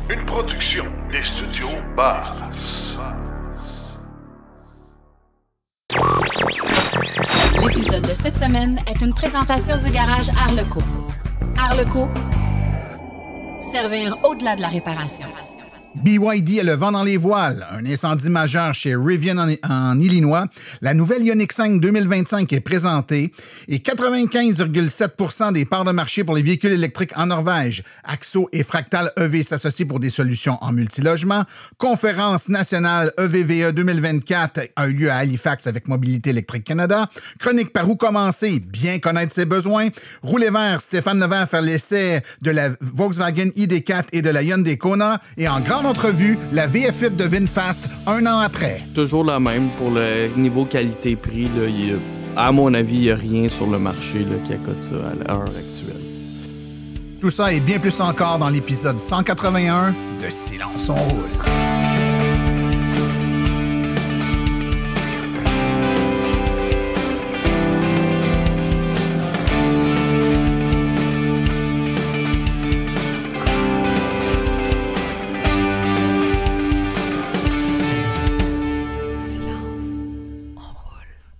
Une production des studios Bass. L'épisode de cette semaine est une présentation du garage Arleco. Arleco, servir au-delà de la réparation. BYD a le vent dans les voiles. Un incendie majeur chez Rivian en Illinois. La nouvelle Ioniq 5 2025 est présentée et 95,7% des parts de marché pour les véhicules électriques en Norvège. Axo et Fractal EV s'associent pour des solutions en multilogement. Conférence nationale EVVE 2024 a eu lieu à Halifax avec Mobilité électrique Canada. Chronique par où commencer, bien connaître ses besoins. Rouler vert, Stéphane Levert faire l'essai de la Volkswagen ID4 et de la Hyundai Kona. Et en grande entrevue, la VF8 de VinFast, un an après. Toujours la même pour le niveau qualité-prix. Là, à mon avis, il n'y a rien sur le marché là, qui accote ça à l'heure actuelle. Tout ça et bien plus encore dans l'épisode 181 de Silence on roule.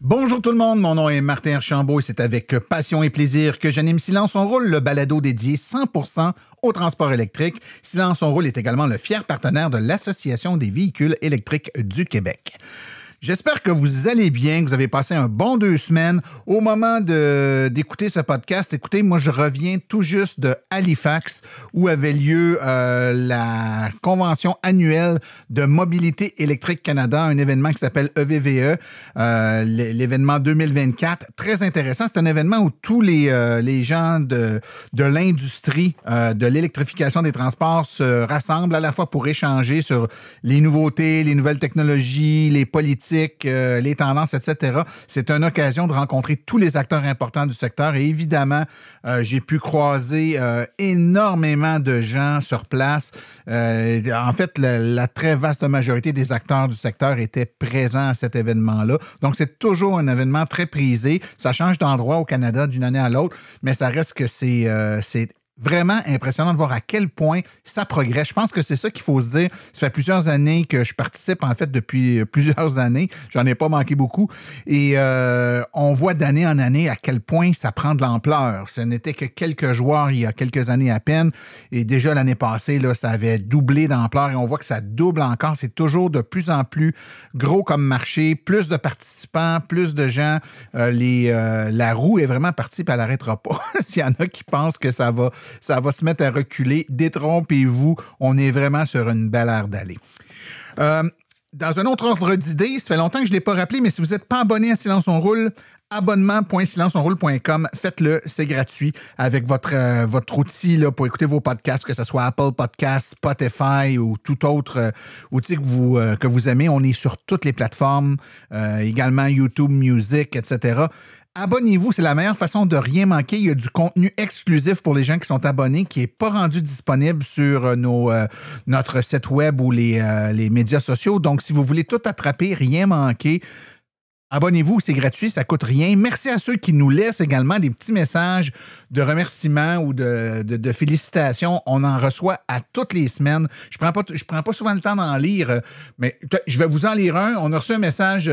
Bonjour tout le monde, mon nom est Martin Archambault et c'est avec passion et plaisir que j'anime Silence on roule, le balado dédié 100% au transport électrique. Silence on roule est également le fier partenaire de l'Association des véhicules électriques du Québec. J'espère que vous allez bien, que vous avez passé un bon 2 semaines. Au moment d'écouter ce podcast, écoutez, moi je reviens tout juste de Halifax où avait lieu la convention annuelle de Mobilité électrique Canada, un événement qui s'appelle EVVE, l'événement 2024. Très intéressant, c'est un événement où tous les gens de l'industrie de l'électrification des transports se rassemblent à la fois pour échanger sur les nouveautés, les nouvelles technologies, les politiques, les tendances, etc. C'est une occasion de rencontrer tous les acteurs importants du secteur et évidemment, j'ai pu croiser énormément de gens sur place. En fait, la très vaste majorité des acteurs du secteur étaient présents à cet événement-là. Donc, c'est toujours un événement très prisé. Ça change d'endroit au Canada d'une année à l'autre, mais ça reste que c'est vraiment impressionnant de voir à quel point ça progresse. Je pense que c'est ça qu'il faut se dire. Ça fait plusieurs années que je participe, en fait, depuis plusieurs années. J'en ai pas manqué beaucoup. Et on voit d'année en année à quel point ça prend de l'ampleur. Ce n'était que quelques joueurs il y a quelques années à peine. Et déjà l'année passée, là, ça avait doublé d'ampleur et on voit que ça double encore. C'est toujours de plus en plus gros comme marché. Plus de participants, plus de gens. La roue est vraiment partie et elle n'arrêtera pas. S'il y en a qui pensent que ça va se mettre à reculer. Détrompez-vous, on est vraiment sur une belle aire d'aller. Dans un autre ordre d'idée, ça fait longtemps que je ne l'ai pas rappelé, mais si vous n'êtes pas abonné à Silence on roule, abonnement.silenceonroule.com, faites-le, c'est gratuit avec votre outil là, pour écouter vos podcasts, que ce soit Apple Podcasts, Spotify ou tout autre outil que vous aimez. On est sur toutes les plateformes, également YouTube Music, etc. Abonnez-vous, c'est la meilleure façon de rien manquer. Il y a du contenu exclusif pour les gens qui sont abonnés qui n'est pas rendu disponible sur notre site web ou les médias sociaux. Donc, si vous voulez tout attraper, rien manquer, abonnez-vous, c'est gratuit, ça ne coûte rien. Merci à ceux qui nous laissent également des petits messages de remerciements ou de félicitations. On en reçoit à toutes les semaines. Je prends pas souvent le temps d'en lire, mais je vais vous en lire un. On a reçu un message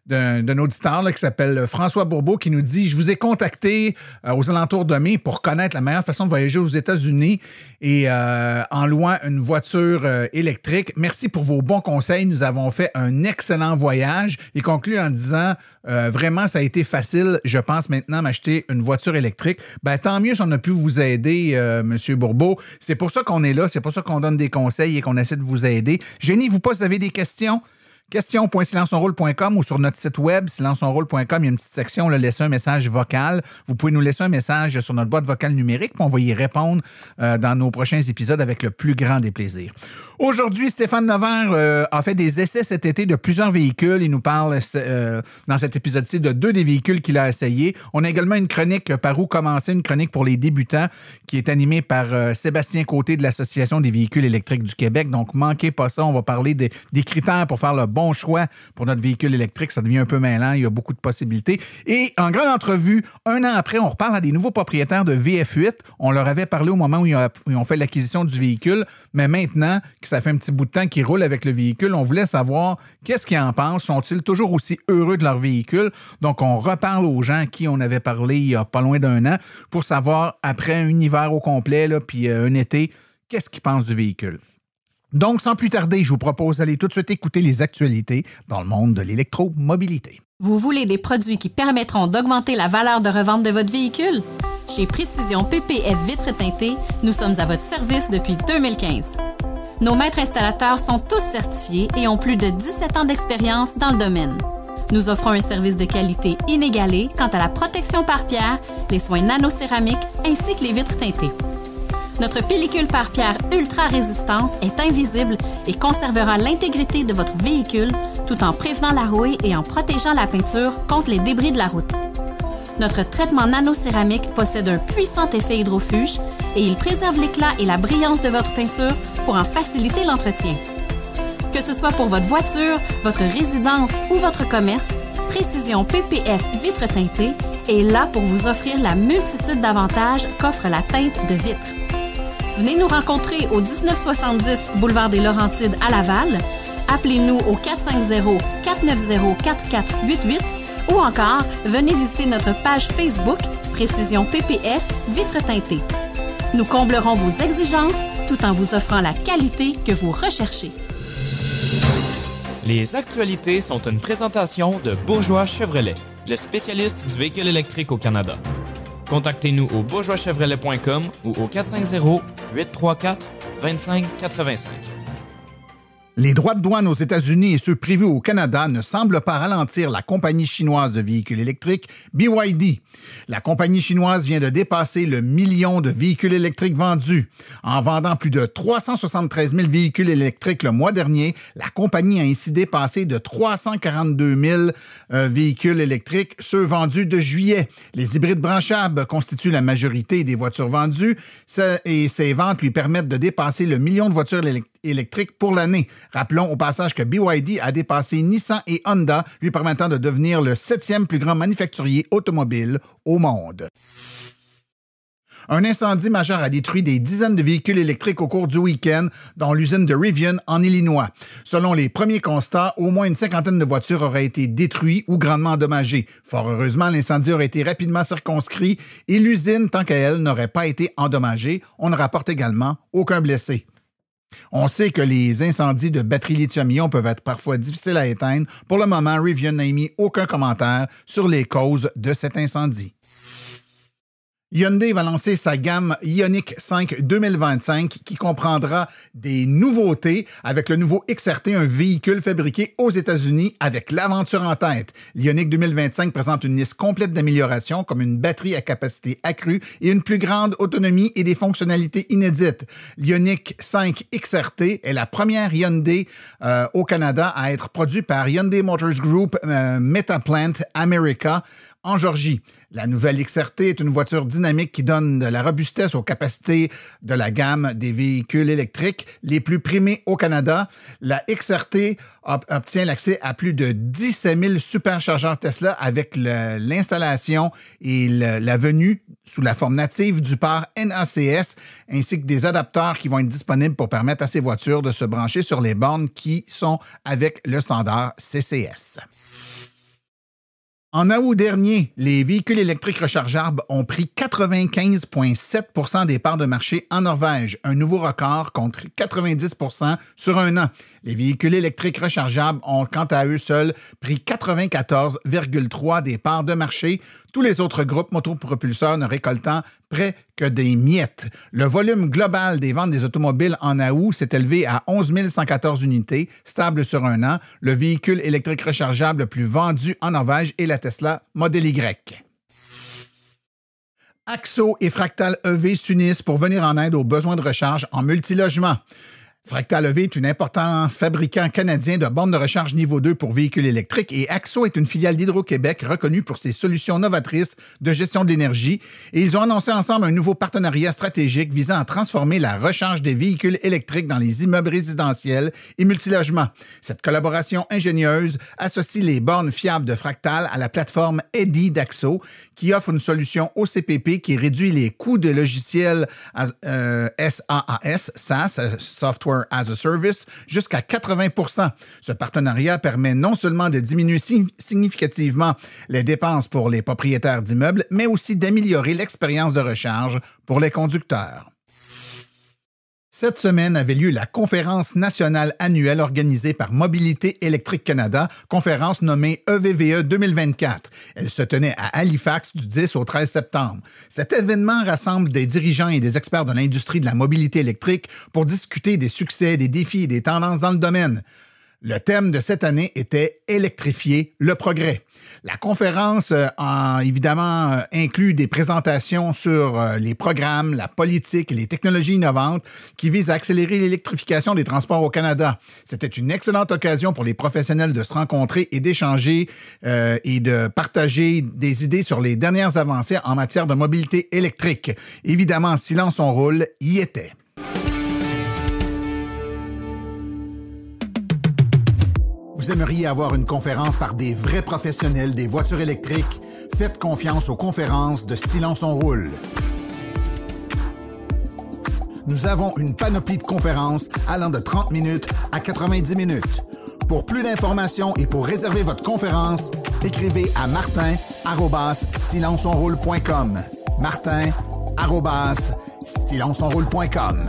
d'un auditeur là, qui s'appelle François Bourbeau qui nous dit « Je vous ai contacté aux alentours de mai pour connaître la meilleure façon de voyager aux États-Unis et en louant une voiture électrique. Merci pour vos bons conseils. Nous avons fait un excellent voyage. » Il conclut en disant « Vraiment, ça a été facile. Je pense maintenant m'acheter une voiture électrique. » Ben, tant mieux si on a pu vous aider, M. Bourbeau. C'est pour ça qu'on est là. C'est pour ça qu'on donne des conseils et qu'on essaie de vous aider. Gênez-vous pas si vous avez des questions. Question.silenceonroule.com ou sur notre site web, silenceonroule.com, il y a une petite section, là, laissez un message vocal. Vous pouvez nous laisser un message sur notre boîte vocale numérique, puis on va y répondre dans nos prochains épisodes avec le plus grand des plaisirs. Aujourd'hui, Stéphane Levert a fait des essais cet été de plusieurs véhicules. Il nous parle dans cet épisode-ci de 2 des véhicules qu'il a essayés. On a également une chronique par où commencer, une chronique pour les débutants qui est animée par Sébastien Côté de l'Association des véhicules électriques du Québec. Donc, manquez pas ça. On va parler des critères pour faire le bon bon choix pour notre véhicule électrique. Ça devient un peu mêlant, il y a beaucoup de possibilités. Et en grande entrevue, un an après, on reparle à des nouveaux propriétaires de VF8. On leur avait parlé au moment où ils ont fait l'acquisition du véhicule, mais maintenant que ça fait un petit bout de temps qu'ils roulent avec le véhicule, on voulait savoir qu'est-ce qu'ils en pensent. Sont-ils toujours aussi heureux de leur véhicule? Donc, on reparle aux gens à qui on avait parlé il y a pas loin d'un an pour savoir, après un hiver au complet, là, puis un été, qu'est-ce qu'ils pensent du véhicule. Donc, sans plus tarder, je vous propose d'aller tout de suite écouter les actualités dans le monde de l'électromobilité. Vous voulez des produits qui permettront d'augmenter la valeur de revente de votre véhicule? Chez Précision PPF Vitres teintées, nous sommes à votre service depuis 2015. Nos maîtres installateurs sont tous certifiés et ont plus de 17 ans d'expérience dans le domaine. Nous offrons un service de qualité inégalé quant à la protection par pierre, les soins nanocéramiques ainsi que les vitres teintées. Notre pellicule par pierre ultra résistante est invisible et conservera l'intégrité de votre véhicule tout en prévenant la rouille et en protégeant la peinture contre les débris de la route. Notre traitement nanocéramique possède un puissant effet hydrofuge et il préserve l'éclat et la brillance de votre peinture pour en faciliter l'entretien. Que ce soit pour votre voiture, votre résidence ou votre commerce, Précision PPF Vitres teintées est là pour vous offrir la multitude d'avantages qu'offre la teinte de vitre. Venez nous rencontrer au 1970 boulevard des Laurentides à Laval. Appelez-nous au 450-490-4488 ou encore venez visiter notre page Facebook Précision PPF Vitres teintées. Nous comblerons vos exigences tout en vous offrant la qualité que vous recherchez. Les actualités sont une présentation de Bourgeois Chevrolet, le spécialiste du véhicule électrique au Canada. Contactez-nous au bourgeoischevrolet.com ou au 450-834-2585. Les droits de douane aux États-Unis et ceux prévus au Canada ne semblent pas ralentir la compagnie chinoise de véhicules électriques BYD. La compagnie chinoise vient de dépasser le million de véhicules électriques vendus. En vendant plus de 373 000 véhicules électriques le mois dernier, la compagnie a ainsi dépassé de 342 000 véhicules électriques, ceux vendus de juillet. Les hybrides branchables constituent la majorité des voitures vendues et ces ventes lui permettent de dépasser le million de voitures électriques pour l'année. Rappelons au passage que BYD a dépassé Nissan et Honda, lui permettant de devenir le 7e plus grand manufacturier automobile au monde. Un incendie majeur a détruit des dizaines de véhicules électriques au cours du week-end dans l'usine de Rivian, en Illinois. Selon les premiers constats, au moins une cinquantaine de voitures auraient été détruites ou grandement endommagées. Fort heureusement, l'incendie aurait été rapidement circonscrit et l'usine, tant qu'à elle, n'aurait pas été endommagée. On ne rapporte également aucun blessé. On sait que les incendies de batteries lithium-ion peuvent être parfois difficiles à éteindre. Pour le moment, Rivian n'a émis aucun commentaire sur les causes de cet incendie. Hyundai va lancer sa gamme Ioniq 5 2025 qui comprendra des nouveautés avec le nouveau XRT, un véhicule fabriqué aux États-Unis avec l'aventure en tête. L'Ioniq 2025 présente une liste complète d'améliorations comme une batterie à capacité accrue et une plus grande autonomie et des fonctionnalités inédites. L'Ioniq 5 XRT est la première Hyundai au Canada à être produit par Hyundai Motors Group Metaplant America en Georgie. La nouvelle XRT est une voiture dynamique qui donne de la robustesse aux capacités de la gamme des véhicules électriques les plus primés au Canada. La XRT obtient l'accès à plus de 17 000 superchargeurs Tesla avec l'installation et la venue sous la forme native du pare NACS ainsi que des adapteurs qui vont être disponibles pour permettre à ces voitures de se brancher sur les bornes qui sont avec le standard CCS. En août dernier, les véhicules électriques rechargeables ont pris 95,7 % des parts de marché en Norvège, un nouveau record contre 90 % sur un an. Les véhicules électriques rechargeables ont, quant à eux seuls, pris 94,3 % des parts de marché, tous les autres groupes motopropulseurs ne récoltant près que des miettes. Le volume global des ventes des automobiles en août s'est élevé à 11 114 unités, stable sur un an. Le véhicule électrique rechargeable le plus vendu en Norvège est la Tesla Model Y. Axo et Fractal EV s'unissent pour venir en aide aux besoins de recharge en multilogement. Fractal EV est un important fabricant canadien de bornes de recharge niveau 2 pour véhicules électriques et Axo est une filiale d'Hydro-Québec reconnue pour ses solutions novatrices de gestion de l'énergie. Et ils ont annoncé ensemble un nouveau partenariat stratégique visant à transformer la recharge des véhicules électriques dans les immeubles résidentiels et multilogements. Cette collaboration ingénieuse associe les bornes fiables de Fractal à la plateforme Eddy d'Axo qui offre une solution OCPP qui réduit les coûts de logiciels SaaS, Software as a Service, jusqu'à 80%. Ce partenariat permet non seulement de diminuer significativement les dépenses pour les propriétaires d'immeubles, mais aussi d'améliorer l'expérience de recharge pour les conducteurs. Cette semaine avait lieu la conférence nationale annuelle organisée par Mobilité électrique Canada, conférence nommée EVVE 2024. Elle se tenait à Halifax du 10 au 13 septembre. Cet événement rassemble des dirigeants et des experts de l'industrie de la mobilité électrique pour discuter des succès, des défis et des tendances dans le domaine. Le thème de cette année était « Électrifier le progrès ». La conférence a évidemment inclus des présentations sur les programmes, la politique et les technologies innovantes qui visent à accélérer l'électrification des transports au Canada. C'était une excellente occasion pour les professionnels de se rencontrer et d'échanger et de partager des idées sur les dernières avancées en matière de mobilité électrique. Évidemment, Silence on roule y était. Vous aimeriez avoir une conférence par des vrais professionnels des voitures électriques? Faites confiance aux conférences de Silence on roule. Nous avons une panoplie de conférences allant de 30 minutes à 90 minutes. Pour plus d'informations et pour réserver votre conférence, écrivez à martin@silenceonroule.com. martin@silenceonroule.com.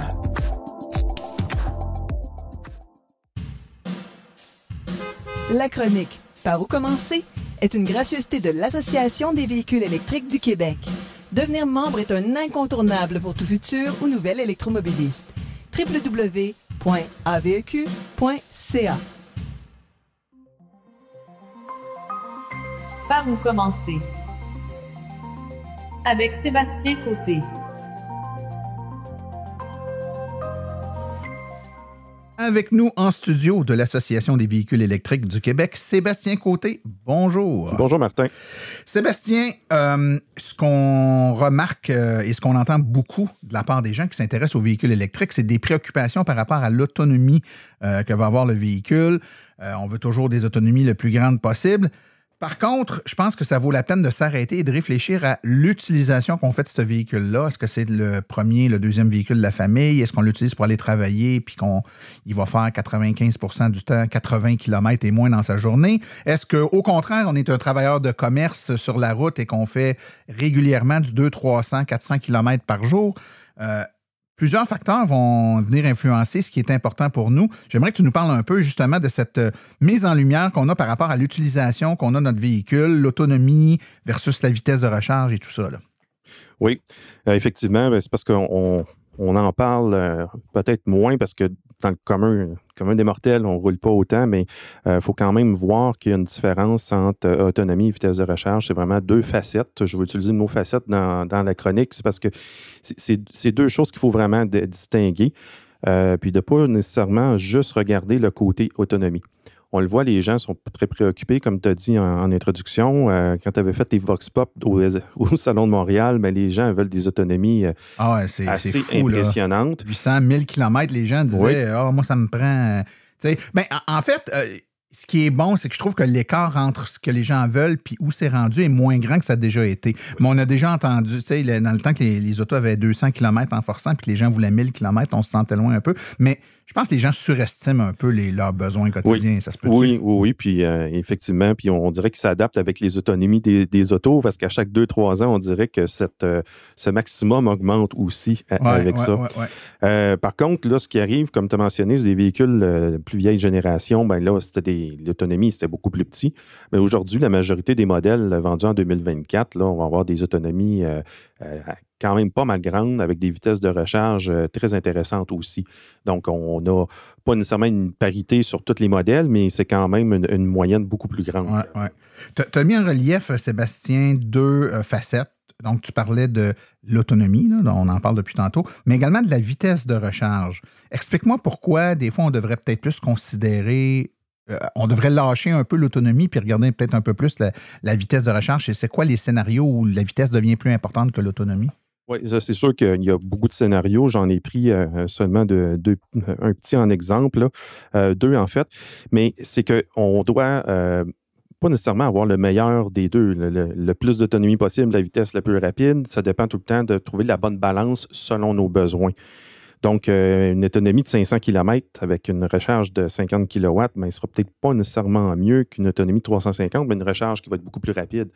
La chronique « Par où commencer ?» est une gracieuseté de l'Association des véhicules électriques du Québec. Devenir membre est un incontournable pour tout futur ou nouvel électromobiliste. www.aveq.ca. Par où commencer? Avec Sébastien Côté. Avec nous en studio de l'Association des véhicules électriques du Québec, Sébastien Côté. Bonjour. Bonjour, Martin. Sébastien, ce qu'on remarque et ce qu'on entend beaucoup de la part des gens qui s'intéressent aux véhicules électriques, c'est des préoccupations par rapport à l'autonomie que va avoir le véhicule. On veut toujours des autonomies le plus grandes possible. Par contre, je pense que ça vaut la peine de s'arrêter et de réfléchir à l'utilisation qu'on fait de ce véhicule-là. Est-ce que c'est le premier, le deuxième véhicule de la famille? Est-ce qu'on l'utilise pour aller travailler puis qu'il va faire 95% du temps 80 km et moins dans sa journée? Est-ce qu'au contraire, on est un travailleur de commerce sur la route et qu'on fait régulièrement du 200, 300, 400 km par jour? Plusieurs facteurs vont venir influencer ce qui est important pour nous. J'aimerais que tu nous parles un peu justement de cette mise en lumière qu'on a par rapport à l'utilisation qu'on a de notre véhicule, l'autonomie versus la vitesse de recharge et tout ça, là. Oui, effectivement, c'est parce qu'on en parle peut-être moins parce que dans le commun des mortels, on ne roule pas autant, mais il faut quand même voir qu'il y a une différence entre autonomie et vitesse de recharge. C'est vraiment deux facettes. Je vais utiliser le mot facette dans la chronique. C'est parce que c'est deux choses qu'il faut vraiment distinguer, puis de ne pas nécessairement juste regarder le côté autonomie. On le voit, les gens sont très préoccupés, comme tu as dit en introduction. Quand tu avais fait tes Vox Pop au Salon de Montréal, ben, les gens veulent des autonomies assez fou, impressionnantes. 800, 1000 km, les gens disaient « moi, ça me prend... » Ben, en fait, ce qui est bon, c'est que je trouve que l'écart entre ce que les gens veulent puis où c'est rendu est moins grand que ça a déjà été. Mais on a déjà entendu, dans le temps que les autos avaient 200 km en forçant puis que les gens voulaient 1000 km, on se sentait loin un peu. Mais je pense que les gens surestiment un peu leurs besoins quotidiens. Oui. Ça se peut-tu? Oui. Puis effectivement, puis on dirait qu'ils s'adaptent avec les autonomies des autos parce qu'à chaque 2-3 ans, on dirait que ce maximum augmente aussi avec ça. Ouais. Par contre, là, ce qui arrive, comme tu as mentionné, c'est des véhicules plus vieille génération. Ben là, l'autonomie, c'était beaucoup plus petit. Mais aujourd'hui, la majorité des modèles vendus en 2024, là, on va avoir des autonomies quand même pas mal grandes avec des vitesses de recharge très intéressantes aussi. Donc, on n'a pas nécessairement une parité sur tous les modèles, mais c'est quand même une moyenne beaucoup plus grande. Ouais. Tu as mis en relief, Sébastien, deux facettes Donc, tu parlais de l'autonomie, là, on en parle depuis tantôt, mais également de la vitesse de recharge. Explique-moi pourquoi, des fois, on devrait peut-être plus considérer, on devrait lâcher un peu l'autonomie puis regarder peut-être un peu plus la vitesse de recharge. Et c'est quoi les scénarios où la vitesse devient plus importante que l'autonomie? Oui, ça, c'est sûr qu'il y a beaucoup de scénarios. J'en ai pris seulement un petit en exemple, là. Deux en fait. Mais c'est qu'on doit pas nécessairement avoir le meilleur des deux, le plus d'autonomie possible, la vitesse la plus rapide. Ça dépend tout le temps de trouver la bonne balance selon nos besoins. Donc, une autonomie de 500 km avec une recharge de 50 kW, il ne sera peut-être pas nécessairement mieux qu'une autonomie de 350, mais une recharge qui va être beaucoup plus rapide.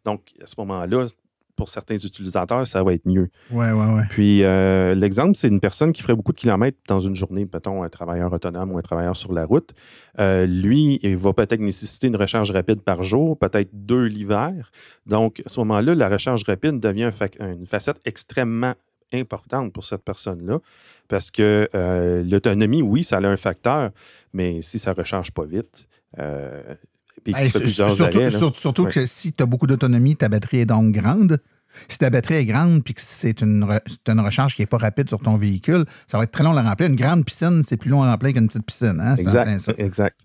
Donc, à ce moment-là, pour certains utilisateurs, ça va être mieux. Oui. Puis, l'exemple, c'est une personne qui ferait beaucoup de kilomètres dans une journée, mettons un travailleur autonome ou un travailleur sur la route. Lui, il va peut-être nécessiter une recharge rapide par jour, peut-être 2 l'hiver. Donc, à ce moment-là, la recharge rapide devient une facette extrêmement importante pour cette personne-là parce que l'autonomie, oui, ça a un facteur, mais si ça ne recharge pas vite, puis que ça fait plusieurs arrêts, surtout que si tu as beaucoup d'autonomie, ta batterie est donc grande. Si ta batterie est grande puis que c'est une recharge qui n'est pas rapide sur ton véhicule, ça va être très long à remplir. Une grande piscine, c'est plus long à remplir qu'une petite piscine. Hein? Exact.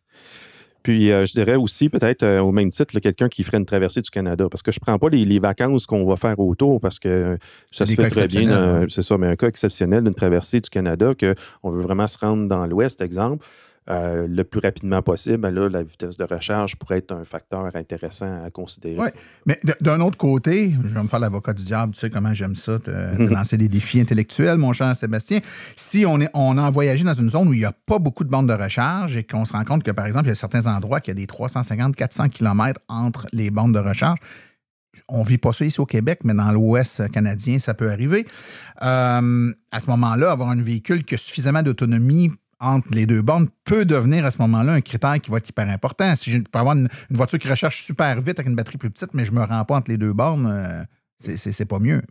Puis, je dirais aussi, peut-être, au même titre, là, quelqu'un qui ferait une traversée du Canada. Parce que je ne prends pas les vacances qu'on va faire autour parce que ça se fait très bien. C'est ça, mais un cas exceptionnel d'une traversée du Canada qu'on veut vraiment se rendre dans l'Ouest, exemple. Le plus rapidement possible, ben là, la vitesse de recharge pourrait être un facteur intéressant à considérer. Oui, mais d'un autre côté, je vais me faire l'avocat du diable, tu sais comment j'aime ça, te lancer des défis intellectuels, mon cher Sébastien. Si on a voyagé dans une zone où il n'y a pas beaucoup de bornes de recharge et qu'on se rend compte que, par exemple, il y a certains endroits qu'il y a des 350-400 km entre les bornes de recharge, on ne vit pas ça ici au Québec, mais dans l'Ouest canadien, ça peut arriver. À ce moment-là, avoir un véhicule qui a suffisamment d'autonomie entre les deux bornes peut devenir à ce moment-là un critère qui va être hyper important. Si je peux avoir une voiture qui recharge super vite avec une batterie plus petite, mais je ne me rends pas entre les deux bornes, c'est pas mieux.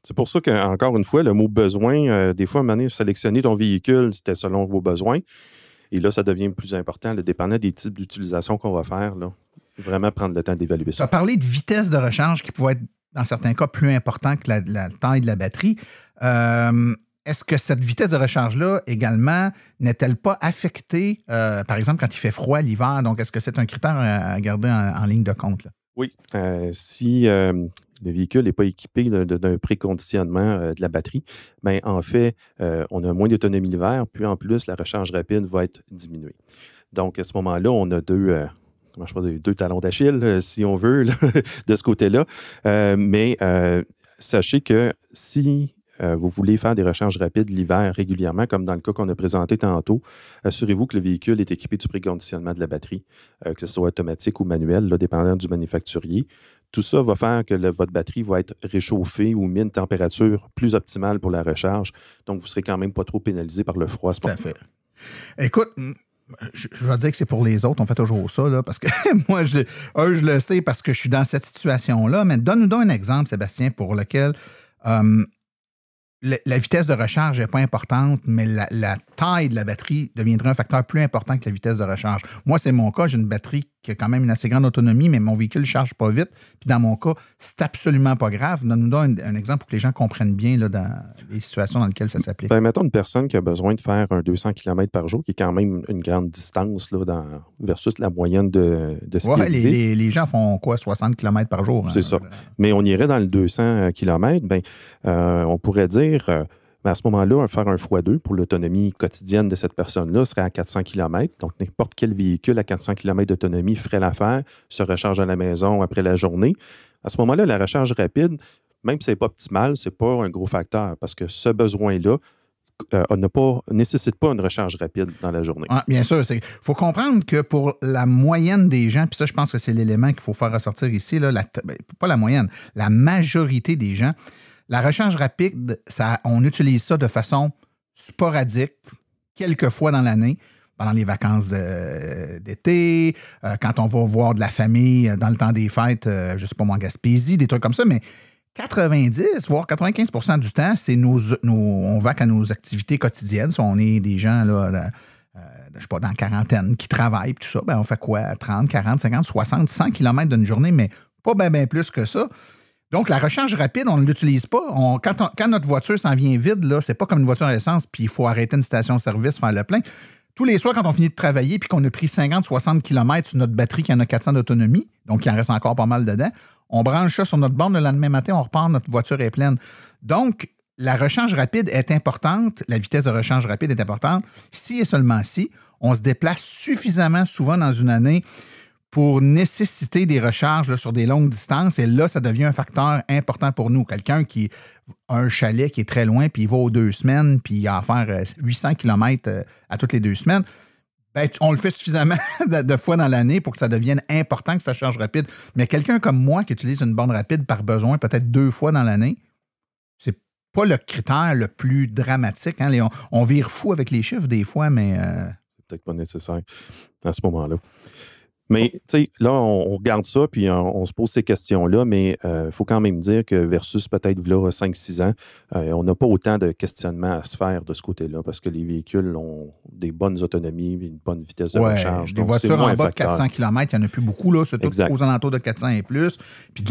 C'est pour ça qu'encore une fois, le mot besoin, des fois, à un moment donné, sélectionner ton véhicule, c'était selon vos besoins. Et là, ça devient plus important, dépendant des types d'utilisation qu'on va faire. Là. Vraiment prendre le temps d'évaluer ça. Tu as parlé de vitesse de recharge qui pouvait être, dans certains cas, plus important que la taille de la batterie. Est-ce que cette vitesse de recharge-là, également, n'est-elle pas affectée, par exemple, quand il fait froid l'hiver? Donc, est-ce que c'est un critère à garder en ligne de compte? Là? Oui. Si le véhicule n'est pas équipé d'un préconditionnement de la batterie, bien, en fait, on a moins d'autonomie l'hiver, puis en plus, la recharge rapide va être diminuée. Donc, à ce moment-là, on a deux talons d'Achille, si on veut, là, de ce côté-là. Mais sachez que si vous voulez faire des recharges rapides l'hiver régulièrement, comme dans le cas qu'on a présenté tantôt, assurez-vous que le véhicule est équipé du préconditionnement de la batterie, que ce soit automatique ou manuel, là, dépendant du manufacturier. Tout ça va faire que votre batterie va être réchauffée ou mis une température plus optimale pour la recharge. Donc, vous ne serez quand même pas trop pénalisé par le froid. Tout à fait. Écoute, je vais dire que c'est pour les autres. On fait toujours ça, là, parce que moi, je le sais parce que je suis dans cette situation-là. Mais donne-nous donc un exemple, Sébastien, pour lequel la vitesse de recharge n'est pas importante, mais la taille de la batterie deviendrait un facteur plus important que la vitesse de recharge. Moi, c'est mon cas. J'ai une batterie qui a quand même une assez grande autonomie, mais mon véhicule ne charge pas vite. Puis dans mon cas, c'est absolument pas grave. Donne-nous donc un exemple pour que les gens comprennent bien là, dans les situations dans lesquelles ça s'applique. Ben, mettons une personne qui a besoin de faire un 200 km par jour, qui est quand même une grande distance là, versus la moyenne de ce qui existe. Les gens font quoi, 60 km par jour? C'est ça. Mais on irait dans le 200 km, on pourrait dire... à ce moment-là, faire un x2 pour l'autonomie quotidienne de cette personne-là serait à 400 km. Donc, n'importe quel véhicule à 400 km d'autonomie ferait l'affaire, se recharge à la maison après la journée. À ce moment-là, la recharge rapide, même si ce n'est pas optimal, ce n'est pas un gros facteur parce que ce besoin-là nécessite pas une recharge rapide dans la journée. Ah, bien sûr. Il faut comprendre que pour la moyenne des gens, puis ça, je pense que c'est l'élément qu'il faut faire ressortir ici, là, pas la moyenne, la majorité des gens, la recharge rapide, on utilise ça de façon sporadique, quelques fois dans l'année, pendant les vacances d'été, quand on va voir de la famille dans le temps des fêtes, je ne sais pas moi, en Gaspésie, des trucs comme ça, mais 90, voire 95% du temps, c'est on va qu'à nos activités quotidiennes. Si on est des gens, là, je sais pas, dans la quarantaine, qui travaillent, tout ça, on fait quoi? 30, 40, 50, 60, 100 km d'une journée, mais pas bien plus que ça. Donc, la recharge rapide, on ne l'utilise pas. Quand notre voiture s'en vient vide, là, c'est pas comme une voiture à essence, puis il faut arrêter une station-service, faire le plein. Tous les soirs, quand on finit de travailler, puis qu'on a pris 50-60 km sur notre batterie qui en a 400 d'autonomie, donc il en reste encore pas mal dedans, on branche ça sur notre borne le lendemain matin, on repart, notre voiture est pleine. Donc, la recharge rapide est importante, la vitesse de recharge rapide est importante, si et seulement si on se déplace suffisamment souvent dans une année pour nécessiter des recharges là, sur des longues distances. Et là, ça devient un facteur important pour nous. Quelqu'un qui a un chalet qui est très loin, puis il va aux 2 semaines, puis il a à faire 800 km à toutes les 2 semaines, ben, on le fait suffisamment de fois dans l'année pour que ça devienne important que ça charge rapide. Mais quelqu'un comme moi qui utilise une borne rapide par besoin peut-être 2 fois dans l'année, c'est pas le critère le plus dramatique. Hein? On vire fou avec les chiffres des fois, mais... C'est peut-être pas nécessaire à ce moment-là. Mais, tu sais, là, on regarde ça, puis on se pose ces questions-là, mais il faut quand même dire que versus peut-être là, 5-6 ans, on n'a pas autant de questionnements à se faire de ce côté-là, parce que les véhicules ont des bonnes autonomies, une bonne vitesse de recharge. Des voitures en bas de 400 km, il n'y en a plus beaucoup, là, surtout aux alentours de 400 et plus. Puis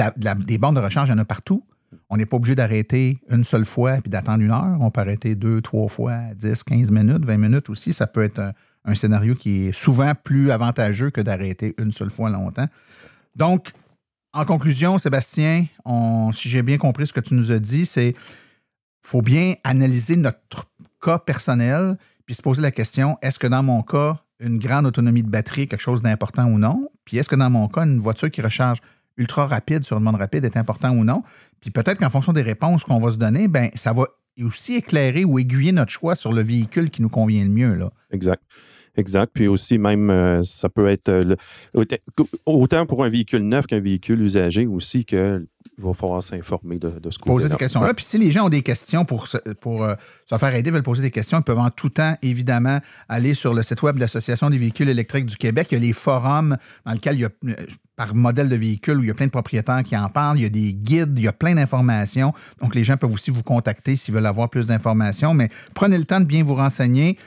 des bornes de recharge, il y en a partout. On n'est pas obligé d'arrêter une seule fois puis d'attendre 1 heure. On peut arrêter 2-3 fois, 10, 15 minutes, 20 minutes aussi. Ça peut être un scénario qui est souvent plus avantageux que d'arrêter une seule fois longtemps. Donc, en conclusion, Sébastien, si j'ai bien compris ce que tu nous as dit, c'est qu'il faut bien analyser notre cas personnel puis se poser la question, est-ce que dans mon cas, une grande autonomie de batterie est quelque chose d'important ou non? Puis est-ce que dans mon cas, une voiture qui recharge ultra rapide sur une borne rapide est important ou non? Puis peut-être qu'en fonction des réponses qu'on va se donner, ben ça va aussi éclairer ou aiguiller notre choix sur le véhicule qui nous convient le mieux, là. Exact. Puis aussi, même, ça peut être autant pour un véhicule neuf qu'un véhicule usagé aussi qu'il va falloir s'informer de ce côté-là. Poser ces questions-là. Puis si les gens ont des questions pour se faire aider, veulent poser des questions, ils peuvent en tout temps, évidemment, aller sur le site web de l'Association des véhicules électriques du Québec. Il y a les forums dans lesquels il y a, par modèle de véhicule, où il y a plein de propriétaires qui en parlent. Il y a des guides, il y a plein d'informations. Donc, les gens peuvent aussi vous contacter s'ils veulent avoir plus d'informations. Mais prenez le temps de bien vous renseigner.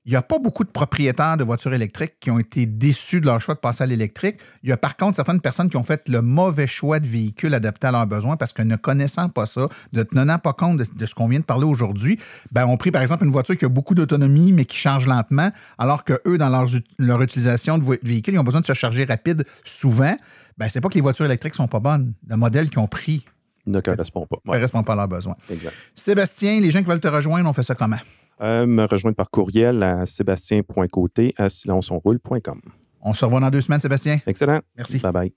Il n'y a pas beaucoup de propriétaires de voitures électriques qui ont été déçus de leur choix de passer à l'électrique. Il y a par contre certaines personnes qui ont fait le mauvais choix de véhicules adaptés à leurs besoins parce que ne connaissant pas ça, ne tenant pas compte de ce qu'on vient de parler aujourd'hui, ben, ont pris par exemple une voiture qui a beaucoup d'autonomie mais qui charge lentement, alors qu'eux, dans leur utilisation de véhicules, ils ont besoin de se charger rapide souvent. Ben, c'est pas que les voitures électriques sont pas bonnes. Le modèle qu'ils ont pris ne correspond pas. Ne correspond pas à leurs besoins. Exact. Sébastien, les gens qui veulent te rejoindre, on fait ça comment? Me rejoindre par courriel à sébastien.côté@silenceonroule.com. On se revoit dans 2 semaines, Sébastien. Excellent. Merci. Bye-bye.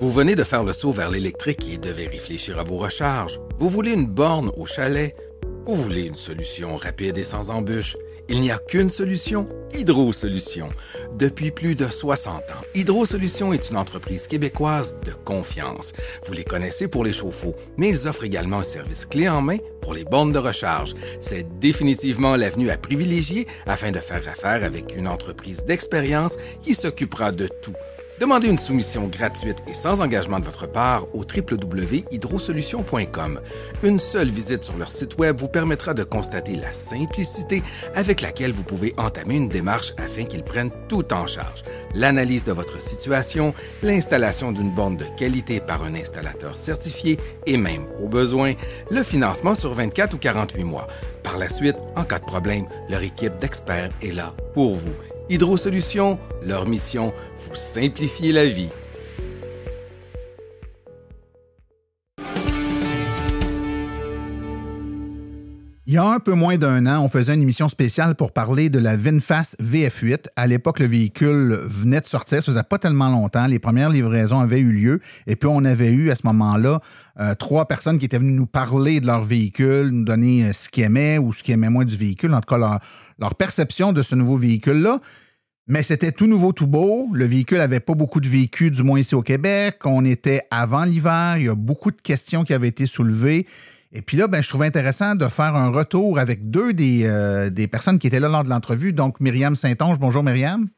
Vous venez de faire le saut vers l'électrique et devez réfléchir à vos recharges. Vous voulez une borne au chalet? Vous voulez une solution rapide et sans embûches? Il n'y a qu'une solution, Hydro Solutions. Depuis plus de 60 ans, Hydro Solutions est une entreprise québécoise de confiance. Vous les connaissez pour les chauffe-eau, mais ils offrent également un service clé en main pour les bornes de recharge. C'est définitivement l'avenue à privilégier afin de faire affaire avec une entreprise d'expérience qui s'occupera de tout. Demandez une soumission gratuite et sans engagement de votre part au www.hydrosolutions.com. Une seule visite sur leur site web vous permettra de constater la simplicité avec laquelle vous pouvez entamer une démarche afin qu'ils prennent tout en charge. L'analyse de votre situation, l'installation d'une borne de qualité par un installateur certifié et même, au besoin, le financement sur 24 ou 48 mois. Par la suite, en cas de problème, leur équipe d'experts est là pour vous. Hydro Solutions, leur mission, vous simplifier la vie. Il y a un peu moins d'1 an, on faisait une émission spéciale pour parler de la VinFast VF8. À l'époque, le véhicule venait de sortir, ça faisait pas tellement longtemps. Les premières livraisons avaient eu lieu. Et puis, on avait eu à ce moment-là 3 personnes qui étaient venues nous parler de leur véhicule, nous donner ce qu'ils aimaient ou ce qu'ils aimaient moins du véhicule, en tout cas leur perception de ce nouveau véhicule-là. Mais c'était tout nouveau, tout beau. Le véhicule n'avait pas beaucoup de vécu, du moins ici au Québec. On était avant l'hiver. Il y a beaucoup de questions qui avaient été soulevées. Et puis là, je trouvais intéressant de faire un retour avec 2 des personnes qui étaient là lors de l'entrevue. Donc, Myriam Saint-Onge. Bonjour, Myriam.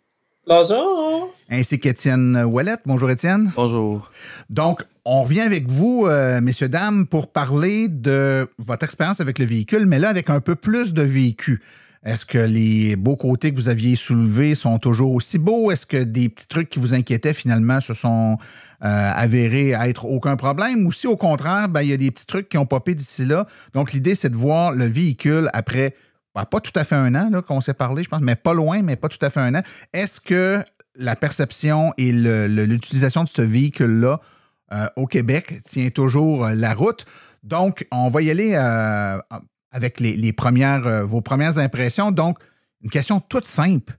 Bonjour. Ainsi qu'Étienne Ouellette. Bonjour, Étienne. Bonjour. Donc, on revient avec vous, messieurs, dames, pour parler de votre expérience avec le véhicule, mais là, avec un peu plus de vécu. Est-ce que les beaux côtés que vous aviez soulevés sont toujours aussi beaux? Est-ce que des petits trucs qui vous inquiétaient finalement se sont avérés être aucun problème? Ou si au contraire, il y a des petits trucs qui ont popé d'ici là? Donc l'idée, c'est de voir le véhicule après, pas tout à fait un an là, qu'on s'est parlé, je pense, mais pas loin, mais pas tout à fait un an. Est-ce que la perception et l'utilisation de ce véhicule-là au Québec tient toujours la route? Donc, on va y aller avec vos premières impressions. Donc, une question toute simple.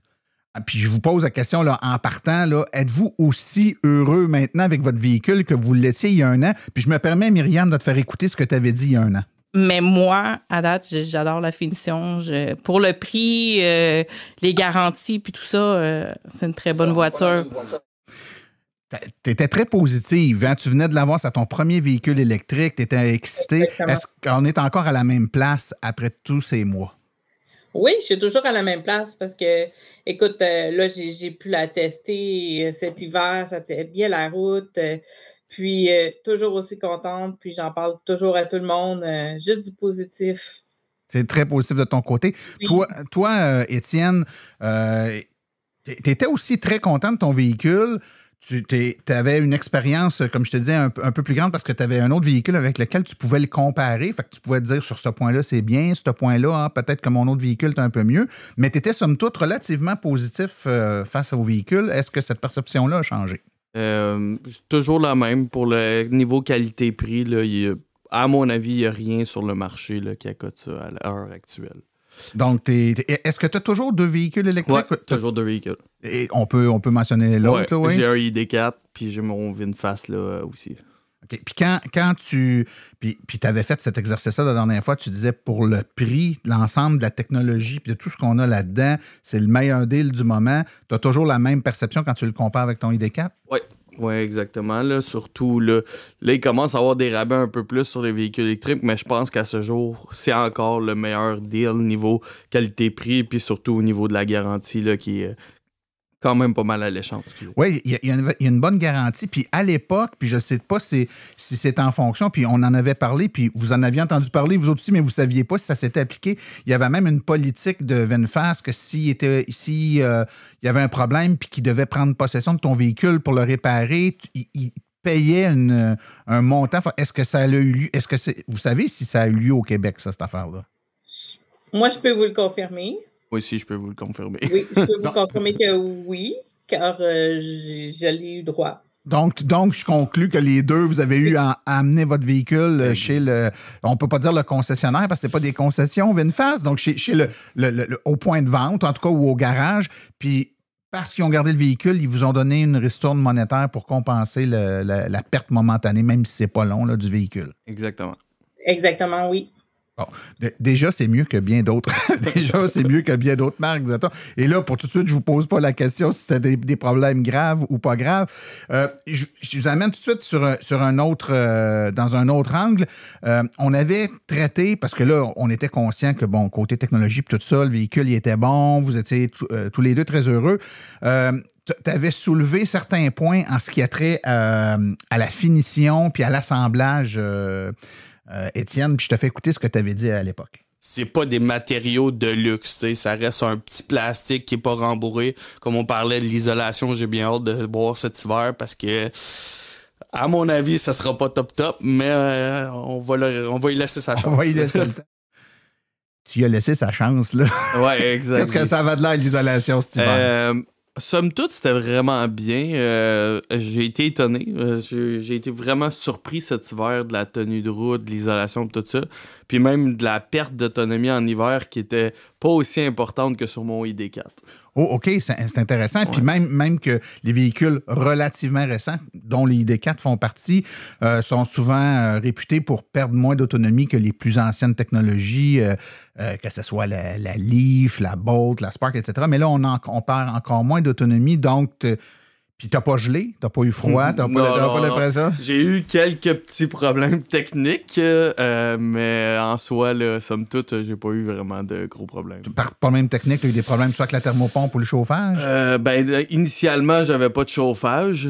Puis je vous pose la question là, en partant. Là, êtes-vous aussi heureux maintenant avec votre véhicule que vous l'étiez il y a un an? Puis je me permets, Myriam, de te faire écouter ce que tu avais dit il y a un an. Mais moi, à date, j'adore la finition. Pour le prix, les garanties, puis tout ça, c'est une très bonne voiture. Tu étais très positive. Hein? Tu venais de l'avoir, c'est ton premier véhicule électrique. Tu étais excitée. Exactement. Est-ce qu'on est encore à la même place après tous ces mois? Oui, je suis toujours à la même place parce que, écoute, là, j'ai pu la tester cet hiver. Ça fait bien la route. Puis, toujours aussi contente. Puis, j'en parle toujours à tout le monde. Juste du positif. C'est très positif de ton côté. Oui. Toi, Étienne, tu étais aussi très content de ton véhicule. Tu avais une expérience, comme je te disais, un peu plus grande parce que tu avais un autre véhicule avec lequel tu pouvais le comparer. Fait que tu pouvais te dire sur ce point-là, c'est bien, ce point-là, peut-être que mon autre véhicule est un peu mieux. Mais tu étais, somme toute, relativement positif face au véhicule. Est-ce que cette perception-là a changé? Toujours la même. Pour le niveau qualité-prix, là, à mon avis, il n'y a rien sur le marché là, qui accote ça à l'heure actuelle. Donc, est-ce que tu as toujours deux véhicules électriques? Oui, toujours deux véhicules. Et on peut mentionner l'autre, ouais, oui? J'ai un ID4, puis j'ai mon VinFast là aussi. OK. Puis quand tu avais fait cet exercice-là la dernière fois, tu disais pour le prix, l'ensemble de la technologie puis de tout ce qu'on a là-dedans, c'est le meilleur deal du moment. Tu as toujours la même perception quand tu le compares avec ton ID4? Oui. Oui, exactement. Là, surtout, là, il commence à avoir des rabais un peu plus sur les véhicules électriques, mais je pense qu'à ce jour, c'est encore le meilleur deal au niveau qualité-prix, puis surtout au niveau de la garantie là, qui est quand même pas mal alléchante. Oui, il y a une bonne garantie. Puis à l'époque, puis je ne sais pas si c'est en fonction, puis on en avait parlé, puis vous en aviez entendu parler, vous autres aussi, mais vous ne saviez pas si ça s'était appliqué. Il y avait même une politique de VinFast que s'il y avait un problème puis qu'il devait prendre possession de ton véhicule pour le réparer, il payait un montant. Est-ce que ça a eu lieu? Vous savez si ça a eu lieu au Québec, ça, cette affaire-là? Moi, je peux vous le confirmer. Moi aussi, je peux vous le confirmer. Oui, je peux vous confirmer que oui, car je l'ai eu droit. Donc, je conclus que les deux, vous avez eu à amener votre véhicule chez on ne peut pas dire le concessionnaire parce que ce n'est pas des concessions VinFast, donc chez au point de vente, en tout cas, ou au garage, puis parce qu'ils ont gardé le véhicule, ils vous ont donné une ristourne monétaire pour compenser la perte momentanée, même si ce n'est pas long, là, du véhicule. Exactement. Exactement, oui. Bon, déjà, c'est mieux que bien d'autres. Déjà, c'est mieux que bien d'autres marques. Et là, pour tout de suite, je ne vous pose pas la question si c'était des problèmes graves ou pas graves. Je vous amène tout de suite sur un autre, dans un autre angle. On avait traité, parce que là, on était conscient que, bon, côté technologie et tout ça, le véhicule, il était bon, vous étiez tous les deux très heureux. Tu avais soulevé certains points en ce qui a trait à la finition puis à l'assemblage, Étienne, puis je te fais écouter ce que tu avais dit à l'époque. C'est pas des matériaux de luxe, t'sais. Ça reste un petit plastique qui est pas rembourré. Comme on parlait de l'isolation, j'ai bien hâte de boire cet hiver parce que, à mon avis, ça sera pas top, mais on va y laisser sa chance. On va y laisser le temps. Tu y as laissé sa chance, là. Ouais, exact. Qu'est-ce que ça va de l'air, l'isolation, cet hiver? Somme toute, c'était vraiment bien. J'ai été étonné. J'ai été vraiment surpris cet hiver de la tenue de route, de l'isolation, tout ça. Puis même de la perte d'autonomie en hiver qui était pas aussi importante que sur mon ID4. Oh, OK, c'est intéressant. Ouais. Puis même que les véhicules relativement récents, dont les ID4 font partie, sont souvent réputés pour perdre moins d'autonomie que les plus anciennes technologies, que ce soit la Leaf, la Bolt, la Spark, etc. Mais là, on perd encore moins d'autonomie, donc... Puis t'as pas gelé, t'as pas eu froid, t'as pas l'impression? J'ai eu quelques petits problèmes techniques, mais en soi, là, somme toute, j'ai pas eu vraiment de gros problèmes. Par problème technique, t'as eu des problèmes soit avec la thermopompe ou le chauffage? Initialement, j'avais pas de chauffage.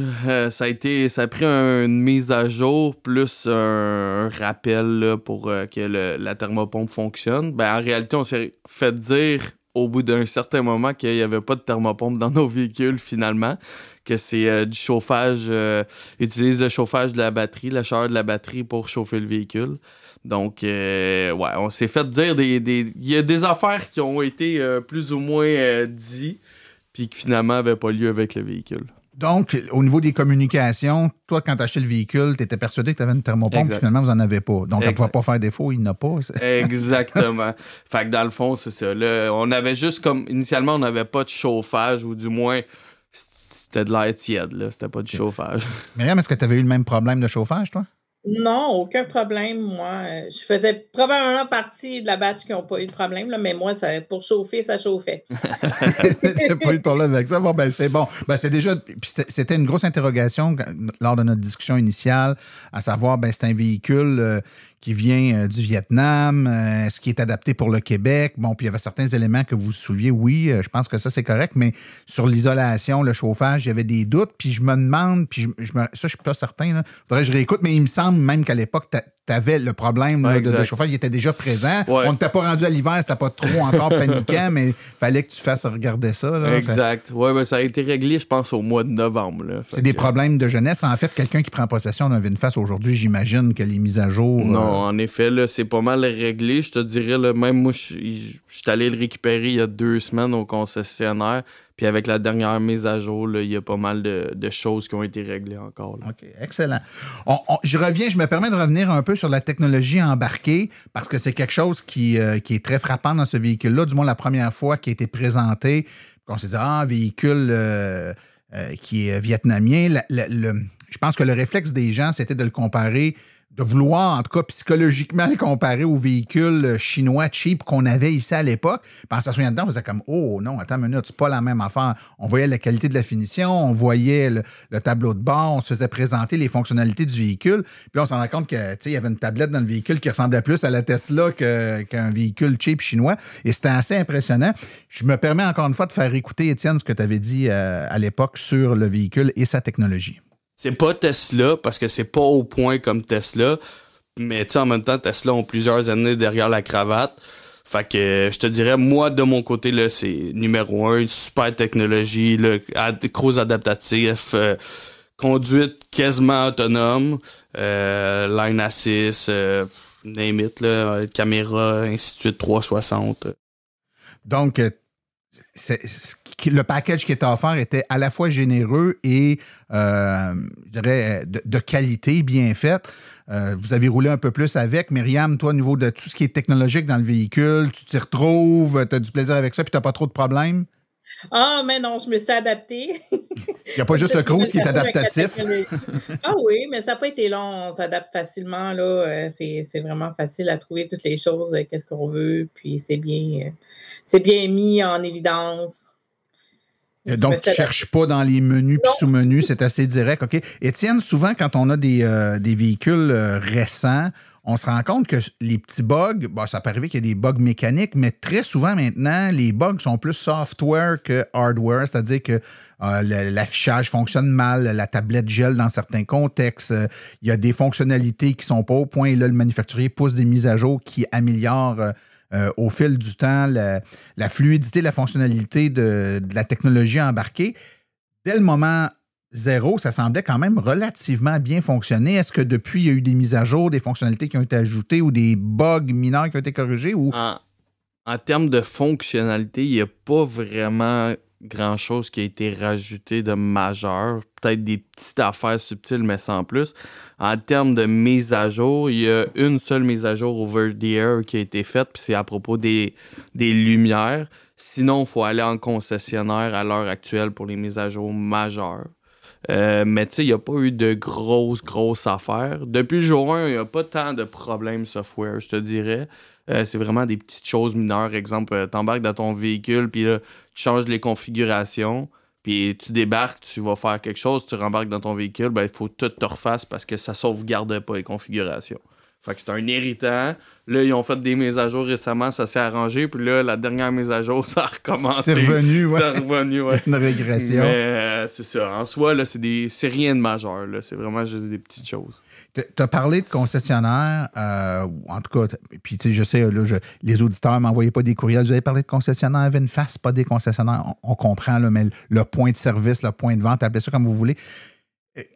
Ça a pris une mise à jour plus un rappel là, pour que la thermopompe fonctionne. En réalité, on s'est fait dire au bout d'un certain moment qu'il n'y avait pas de thermopompe dans nos véhicules finalement, que c'est du chauffage, utilise le chauffage de la batterie, la chaleur de la batterie pour chauffer le véhicule. Donc, on s'est fait dire il y a des affaires qui ont été plus ou moins dites, puis qui finalement n'avaient pas lieu avec le véhicule. Donc, au niveau des communications, toi, quand tu achetais le véhicule, tu étais persuadé que tu avais une thermopompe, puis finalement, vous n'en avez pas. Donc, elle ne pouvait pas faire défaut, il n'a pas. Exactement. Fait que dans le fond, c'est ça. Là, on avait juste initialement, on n'avait pas de chauffage, ou du moins, c'était de l'air tiède, là. C'était pas du chauffage. Myriam, est-ce que tu avais eu le même problème de chauffage, toi? Non, aucun problème, moi. Je faisais probablement partie de la batch qui n'ont pas eu de problème, là, mais moi, pour chauffer, ça chauffait. T'as pas eu de problème avec ça? Bon, ben c'est bon. Ben, c'est déjà... C'était une grosse interrogation lors de notre discussion initiale, à savoir, ben c'est un véhicule qui vient du Vietnam, est-ce qui est adapté pour le Québec? Bon, puis il y avait certains éléments que vous souleviez. Oui, je pense que ça, c'est correct, mais sur l'isolation, le chauffage, il y avait des doutes, puis je me demande, puis ça, je suis pas certain, là. Faudrait que je réécoute, mais il me semble même qu'à l'époque, tu avais le problème là, de chauffage, il était déjà présent. Ouais. On n'était pas rendu à l'hiver, c'était pas trop encore paniquant, mais il fallait que tu fasses regarder ça. Là, exact. Oui, ben, ça a été réglé, je pense, au mois de novembre. Là. C'est des problèmes de jeunesse. En fait, quelqu'un qui prend possession d'un VinFast aujourd'hui, j'imagine que les mises à jour... Non, en effet, là, c'est pas mal réglé. Je te dirais, là, même moi, je suis allé le récupérer il y a 2 semaines au concessionnaire. Puis avec la dernière mise à jour, là, il y a pas mal de choses qui ont été réglées encore. Là. OK, excellent. Je me permets de revenir un peu sur la technologie embarquée parce que c'est quelque chose qui est très frappant dans ce véhicule-là, du moins la première fois qui a été présenté. On s'est dit, véhicule qui est vietnamien. Je pense que le réflexe des gens, c'était de le comparer, de vouloir, en tout cas, psychologiquement, le comparer aux véhicules chinois cheap qu'on avait ici à l'époque. Puis en s'asseyant dedans, on faisait comme « Oh non, attends une minute, c'est pas la même affaire. » On voyait la qualité de la finition, on voyait le tableau de bord, on se faisait présenter les fonctionnalités du véhicule. Puis là, on s'en rend compte qu'il y avait une tablette dans le véhicule qui ressemblait plus à la Tesla qu'un véhicule cheap chinois. Et c'était assez impressionnant. Je me permets encore une fois de faire écouter, Étienne, ce que tu avais dit à l'époque sur le véhicule et sa technologie. C'est pas Tesla, parce que c'est pas au point comme Tesla, mais en même temps, Tesla ont plusieurs années derrière la cravate. Fait que je te dirais, moi, de mon côté, là, c'est numéro 1, super technologie, cruise adaptatif, conduite quasiment autonome, line assist, name it, là, caméra, ainsi de suite, 360. Donc, le package qui était offert était à la fois généreux et, je dirais, de qualité, bien fait. Vous avez roulé un peu plus avec. Myriam, toi, au niveau de tout ce qui est technologique dans le véhicule, tu t'y retrouves, tu as du plaisir avec ça, puis tu n'as pas trop de problèmes? Ah, mais non, je me suis adaptée. Il n'y a pas juste le cruise qui est adaptatif. Ah oui, mais ça n'a pas été long. On s'adapte facilement. Là. C'est vraiment facile à trouver toutes les choses, qu'est-ce qu'on veut, puis c'est bien mis en évidence. Donc, tu ne cherches pas dans les menus puis sous-menus, c'est assez direct. OK. Étienne, souvent, quand on a des véhicules récents, on se rend compte que les petits bugs, ça peut arriver qu'il y a des bugs mécaniques, mais très souvent maintenant, les bugs sont plus software que hardware, c'est-à-dire que l'affichage fonctionne mal, la tablette gèle dans certains contextes, il y a des fonctionnalités qui ne sont pas au point, et là, le manufacturier pousse des mises à jour qui améliorent au fil du temps la fluidité, la fonctionnalité de la technologie embarquée. Dès le moment 0, ça semblait quand même relativement bien fonctionner. Est-ce que depuis, il y a eu des mises à jour, des fonctionnalités qui ont été ajoutées ou des bugs mineurs qui ont été corrigés? Ou... En termes de fonctionnalité, il n'y a pas vraiment grand-chose qui a été rajouté de majeur. Peut-être des petites affaires subtiles, mais sans plus. En termes de mise à jour, il y a une seule mise à jour over the air qui a été faite, puis c'est à propos des lumières. Sinon, il faut aller en concessionnaire à l'heure actuelle pour les mises à jour majeures. Mais tu sais, il n'y a pas eu de grosses affaires. Depuis le jour 1, il n'y a pas tant de problèmes software, je te dirais. C'est vraiment des petites choses mineures. Exemple, tu embarques dans ton véhicule, puis là, tu changes les configurations, puis tu débarques, tu vas faire quelque chose, tu rembarques dans ton véhicule, il faut tout te refasses parce que ça sauvegarde pas les configurations. Fait que c'est un irritant. Là, ils ont fait des mises à jour récemment, ça s'est arrangé. Puis là, la dernière mise à jour, ça a recommencé. C'est revenu, ouais. C'est revenu, ouais. Une régression. Mais c'est ça. En soi, là, c'est rien de majeur. Là. C'est vraiment juste des petites choses. Tu as parlé de concessionnaires, en tout cas, puis tu sais, je sais, là, les auditeurs ne m'envoyaient pas des courriels. Vous avez parlé de concessionnaires VinFast, pas des concessionnaires. On comprend, là, mais le point de service, le point de vente, appelez ça comme vous voulez.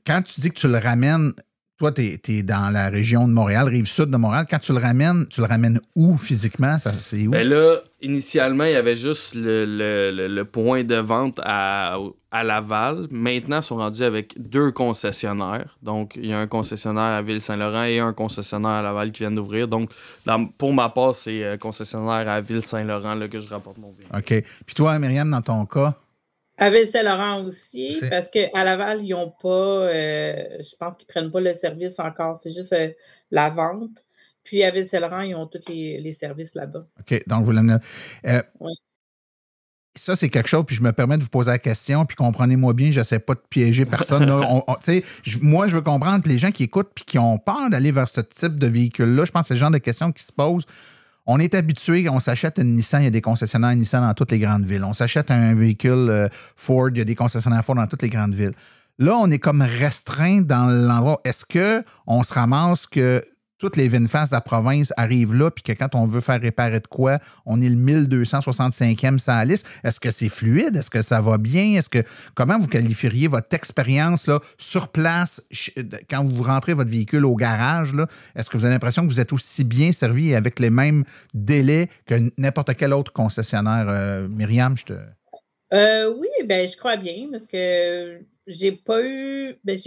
Quand tu dis que tu le ramènes, toi, tu es dans la région de Montréal, Rive-Sud de Montréal. Quand tu le ramènes où physiquement? C'est où? Ben là, initialement, il y avait juste le point de vente à Laval. Maintenant, ils sont rendus avec 2 concessionnaires. Donc, il y a un concessionnaire à Ville-Saint-Laurent et un concessionnaire à Laval qui viennent d'ouvrir. Donc, pour ma part, c'est concessionnaire à Ville-Saint-Laurent là, que je rapporte mon véhicule. OK. Puis toi, Myriam, dans ton cas? À Ville-Saint-Laurent aussi, parce qu'à Laval, ils n'ont pas, je pense qu'ils ne prennent pas le service encore, c'est juste la vente. Puis à Ville-Saint-Laurent, ils ont tous les services là-bas. OK, donc vous l'amenez. Oui. Ça, c'est quelque chose, puis je me permets de vous poser la question, puis comprenez-moi bien, je n'essaie pas de piéger personne. Là. Moi, je veux comprendre, puis les gens qui écoutent puis qui ont peur d'aller vers ce type de véhicule-là, je pense que c'est le genre de questions qui se posent. On est habitué, on s'achète une Nissan, il y a des concessionnaires Nissan dans toutes les grandes villes. On s'achète un véhicule Ford, il y a des concessionnaires Ford dans toutes les grandes villes. Là, on est comme restreint dans l'endroit. Est-ce qu'on se ramasse que toutes les VinFast de la province arrivent là, puis que quand on veut faire réparer de quoi, on est le 1265e sur la liste? Est-ce que c'est fluide? Est-ce que ça va bien? Comment vous qualifieriez votre expérience là, sur place quand vous rentrez votre véhicule au garage? Là, est-ce que vous avez l'impression que vous êtes aussi bien servi avec les mêmes délais que n'importe quel autre concessionnaire? Myriam, oui, ben je crois bien, parce que j'ai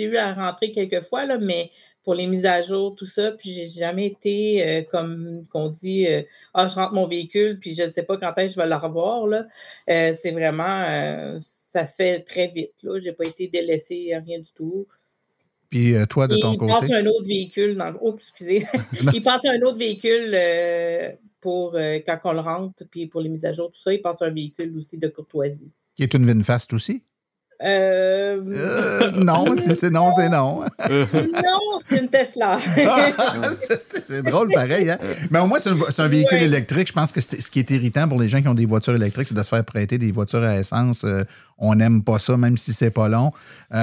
eu à rentrer quelques fois, là, mais pour les mises à jour, tout ça, puis j'ai jamais été, comme qu'on dit, je rentre mon véhicule, puis je ne sais pas quand est-ce que je vais le revoir, là. C'est vraiment, ça se fait très vite, là. Je n'ai pas été délaissée, rien du tout. Puis toi, de ton côté? Il passe un autre véhicule, excusez. Il passe un autre véhicule pour quand on le rentre, puis pour les mises à jour, tout ça, il passe un véhicule aussi de courtoisie. Qui est une VinFast aussi? Non, si c'est non, c'est non. Non, c'est une Tesla. C'est drôle pareil, hein? Mais au moins, c'est un véhicule électrique. Je pense que ce qui est irritant pour les gens qui ont des voitures électriques, c'est de se faire prêter des voitures à essence. On n'aime pas ça, même si c'est pas long.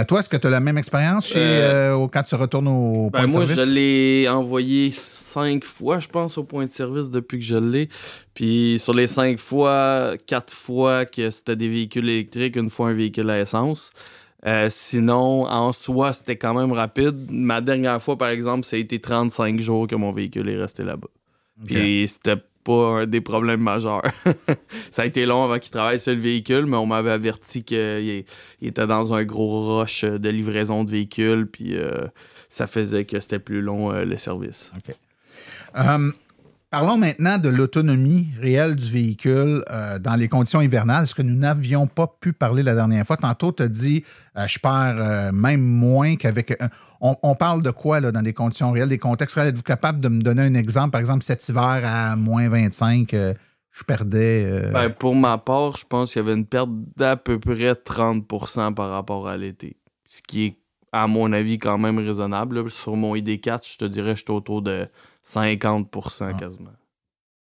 Toi, est-ce que tu as la même expérience quand tu retournes au point de service? Moi, je l'ai envoyé 5 fois, je pense, au point de service depuis que je l'ai. Puis sur les 5 fois, 4 fois que c'était des véhicules électriques, une fois un véhicule à essence. Sinon, en soi, c'était quand même rapide. Ma dernière fois, par exemple, ça a été 35 jours que mon véhicule est resté là-bas. Okay. Puis c'était pas des problèmes majeurs. Ça a été long avant qu'il travaille sur le véhicule, mais on m'avait averti qu'il était dans un gros rush de livraison de véhicules, puis ça faisait que c'était plus long le service. OK. Parlons maintenant de l'autonomie réelle du véhicule dans les conditions hivernales, ce que nous n'avions pas pu parler la dernière fois. Tantôt, tu as dit je perds même moins qu'avec... On parle de quoi là, dans des conditions réelles, des contextes réels? Êtes-vous capable de me donner un exemple? Par exemple, cet hiver à moins 25, je perdais... Pour ma part, je pense qu'il y avait une perte d'à peu près 30% par rapport à l'été. Ce qui est, à mon avis, quand même raisonnable. Là. Sur mon ID4, je te dirais que je suis autour de 50% quasiment.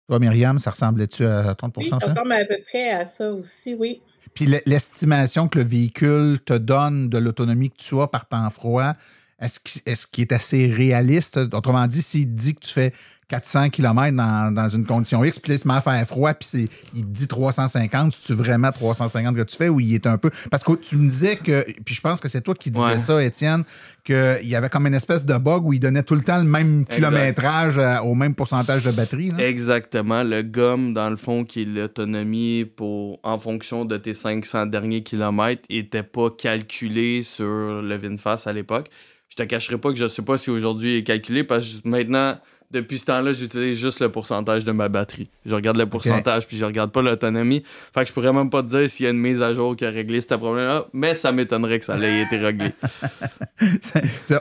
Toi, Myriam, ça ressemblait-tu à 30%? Oui, ça ressemble à peu près à ça aussi, oui. Puis l'estimation que le véhicule te donne de l'autonomie que tu as par temps froid, est-ce qu'il est assez réaliste? Autrement dit, s'il dit que tu fais 400 km dans une condition X, puis là, il se met à faire froid, puis il te dit 350, c'est-tu vraiment 350 que tu fais ou il est un peu... Parce que tu me disais que, puis je pense que c'est toi qui disais ça, Étienne, qu'il y avait comme une espèce de bug où il donnait tout le temps le même kilométrage au même pourcentage de batterie. Là. Exactement. Le GOM, dans le fond, qui est l'autonomie en fonction de tes 500 derniers kilomètres, n'était pas calculé sur le VinFast à l'époque. Je te cacherai pas que je ne sais pas si aujourd'hui il est calculé, parce que maintenant... Depuis ce temps-là, j'utilise juste le pourcentage de ma batterie. Je regarde le pourcentage, puis je regarde pas l'autonomie. Fait que je pourrais même pas te dire s'il y a une mise à jour qui a réglé ce problème-là, mais ça m'étonnerait que ça ait été réglé.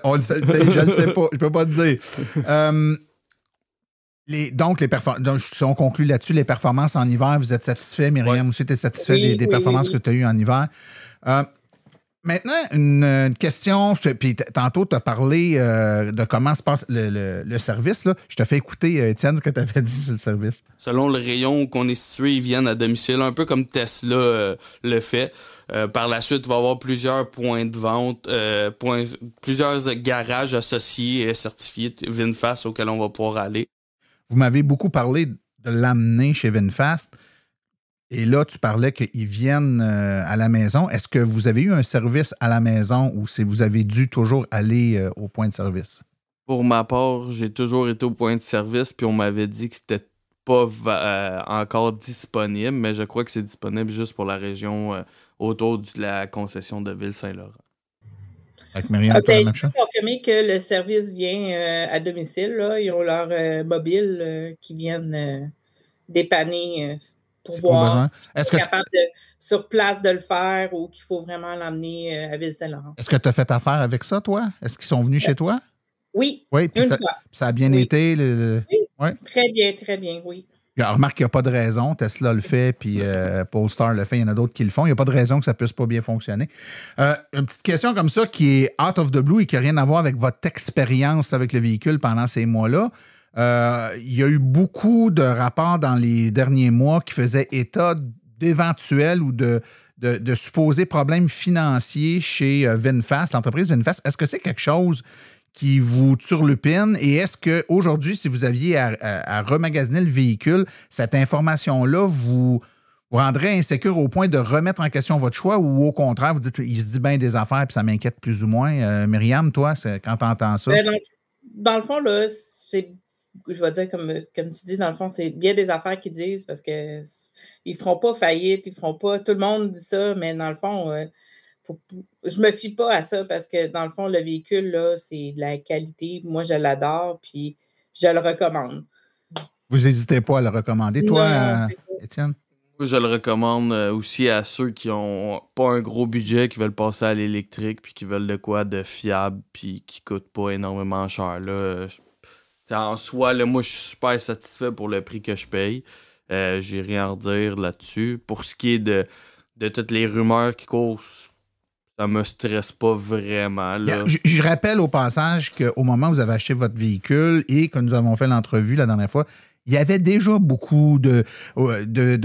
On le sait, je le sais pas, je peux pas te dire. Donc, si on conclut là-dessus, les performances en hiver, vous êtes satisfait, Myriam aussi, tu es satisfait des performances que tu as eues en hiver. Maintenant, une question, puis tantôt, tu as parlé de comment se passe le service. Là. Je te fais écouter, Étienne, ce que tu avais dit sur le service. Selon le rayon où on est situé, ils viennent à domicile, un peu comme Tesla le fait. Par la suite, il va y avoir plusieurs points de vente, plusieurs garages associés et certifiés VinFast auxquels on va pouvoir aller. Vous m'avez beaucoup parlé de l'amener chez VinFast. Et là, tu parlais qu'ils viennent à la maison. Est-ce que vous avez eu un service à la maison ou si vous avez dû toujours aller au point de service? Pour ma part, j'ai toujours été au point de service, puis on m'avait dit que c'était pas encore disponible, mais je crois que c'est disponible juste pour la région autour de la concession de Ville-Saint-Laurent. Avec Myriam, je peux confirmer que le service vient à domicile. Là. Ils ont leur mobile qui viennent dépanner pour voir si ils sont capables sur place de le faire ou qu'il faut vraiment l'emmener à Ville-Saint-Laurent. Est-ce que tu as fait affaire avec ça, toi? Est-ce qu'ils sont venus chez toi? Oui, une fois. Ça a bien été? Oui, ouais. Très bien, oui. Remarque qu'il n'y a pas de raison. Tesla le fait, puis Polestar le fait. Il y en a d'autres qui le font. Il n'y a pas de raison que ça ne puisse pas bien fonctionner. Une petite question comme ça qui est out of the blue et qui n'a rien à voir avec votre expérience avec le véhicule pendant ces mois-là. Il y a eu beaucoup de rapports dans les derniers mois qui faisaient état d'éventuels ou de supposés problèmes financiers chez VinFast, l'entreprise VinFast. Est-ce que c'est quelque chose qui vous turlupine? Et est-ce qu'aujourd'hui, si vous aviez à remagasiner le véhicule, cette information-là vous rendrait insécure au point de remettre en question votre choix ou au contraire, vous dites il se dit bien des affaires puis ça m'inquiète plus ou moins? Myriam, toi, quand tu entends ça? Dans le fond, là, je vais dire, comme tu dis, dans le fond, c'est bien des affaires qu'ils disent parce qu'ils ne feront pas faillite, ils feront pas. Tout le monde dit ça, mais dans le fond, je me fie pas à ça parce que dans le fond, le véhicule, là, c'est de la qualité. Moi, je l'adore, puis je le recommande. Vous n'hésitez pas à le recommander, toi, Étienne? Je le recommande aussi à ceux qui n'ont pas un gros budget, qui veulent passer à l'électrique, puis qui veulent de quoi de fiable, puis qui ne coûte pas énormément cher. Là, en soi, là, moi, je suis super satisfait pour le prix que je paye. J'ai rien à redire là-dessus. Pour ce qui est de toutes les rumeurs qui courent, ça me stresse pas vraiment. Là. Je rappelle au passage qu'au moment où vous avez acheté votre véhicule et que nous avons fait l'entrevue la dernière fois, il y avait déjà beaucoup de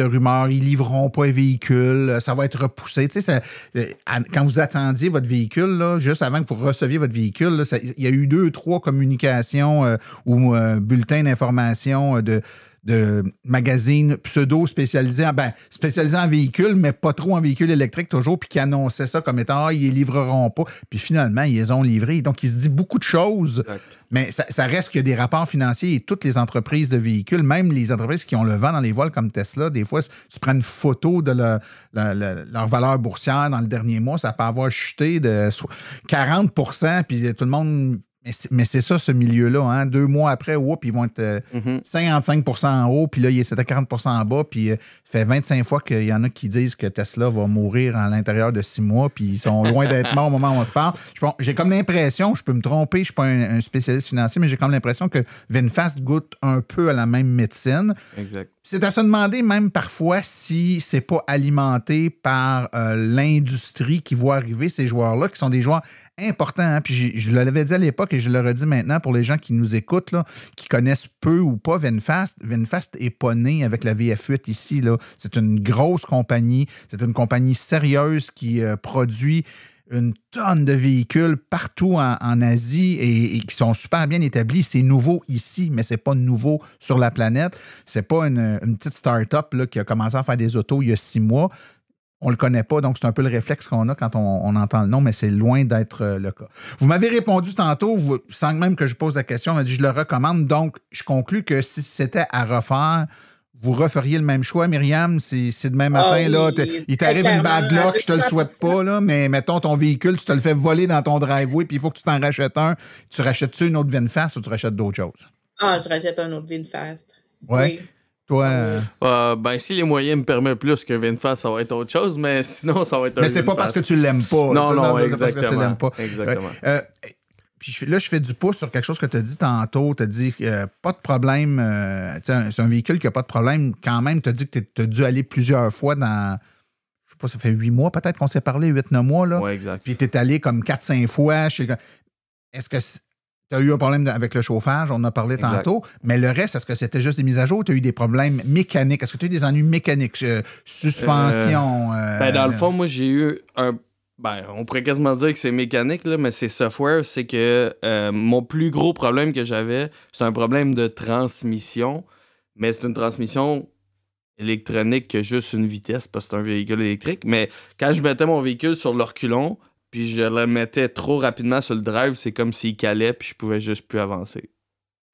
rumeurs. Ils ne livreront pas un véhicule, ça va être repoussé. Tu sais, quand vous attendiez votre véhicule, là, juste avant que vous receviez votre véhicule, là, il y a eu 2-3 communications ou bulletins d'information de magazines pseudo-spécialisés en véhicules, mais pas trop en véhicules électriques toujours, puis qui annonçaient ça comme étant ils les livreront pas. Puis finalement, ils les ont livrés. Donc, il se dit beaucoup de choses, mais ça reste qu'il y a des rapports financiers et toutes les entreprises de véhicules, même les entreprises qui ont le vent dans les voiles comme Tesla, des fois, si tu prends une photo de leur valeur boursière dans le dernier mois, ça peut avoir chuté de 40%, puis tout le monde... Mais c'est ça, ce milieu-là. Hein? 2 mois après, ils vont être 55% en haut, puis là, c'était 40% en bas, puis ça fait 25 fois qu'il y en a qui disent que Tesla va mourir à l'intérieur de 6 mois, puis ils sont loin d'être morts au moment où on se parle. J'ai comme l'impression, je peux me tromper, je ne suis pas un spécialiste financier, mais j'ai comme l'impression que VinFast goûte un peu à la même médecine. Exact. C'est à se demander même parfois si c'est pas alimenté par l'industrie qui voit arriver ces joueurs-là, qui sont des joueurs importants. Hein? Puis je l'avais dit à l'époque et je le redis maintenant pour les gens qui nous écoutent, là, qui connaissent peu ou pas VinFast. VinFast n'est pas né avec la VF8 ici. Là. C'est une grosse compagnie. C'est une compagnie sérieuse qui produit une tonne de véhicules partout en Asie et qui sont super bien établis. C'est nouveau ici, mais c'est pas nouveau sur la planète. C'est pas une petite start-up là, qui a commencé à faire des autos il y a 6 mois. On le connaît pas, donc c'est un peu le réflexe qu'on a quand on entend le nom, mais c'est loin d'être le cas. Vous m'avez répondu tantôt, sans même que je pose la question, on m'a dit je le recommande, donc je conclus que si c'était à refaire, vous referiez le même choix, Myriam, si demain matin, là, il t'arrive une bad luck, je te le souhaite pas, là, mais mettons ton véhicule, tu te le fais voler dans ton driveway, puis il faut que tu t'en rachètes un. Tu rachètes-tu une autre VinFast ou tu rachètes d'autres choses? Je rachète un autre VinFast. Oui. Toi? Si les moyens me permettent plus qu'un VinFast, ça va être autre chose, mais sinon, ça va être un VinFast. Mais c'est pas parce que tu l'aimes pas. Non, exactement. C'est parce que tu l'aimes pas. Exactement. Puis là, je fais du pouce sur quelque chose que tu as dit tantôt. Tu as dit pas de problème. C'est un véhicule qui n'a pas de problème. Quand même, tu as dit que tu as dû aller plusieurs fois dans. pas, ça fait 8 mois peut-être qu'on s'est parlé, 8-9 mois. Là. Oui, exact. Puis tu es allé comme 4-5 fois. Est-ce que tu as eu un problème avec le chauffage? On en a parlé tantôt. Mais le reste, est-ce que c'était juste des mises à jour ou tu as eu des problèmes mécaniques? Est-ce que tu as eu des ennuis mécaniques? Suspension? Dans le fond, moi, j'ai eu un... on pourrait quasiment dire que c'est mécanique, là, mais c'est software. C'est que mon plus gros problème que j'avais, c'est un problème de transmission. Mais c'est une transmission électronique que juste une vitesse, parce que c'est un véhicule électrique. Mais quand je mettais mon véhicule sur le reculon, puis je le mettais trop rapidement sur le drive, c'est comme s'il calait, puis je pouvais juste plus avancer.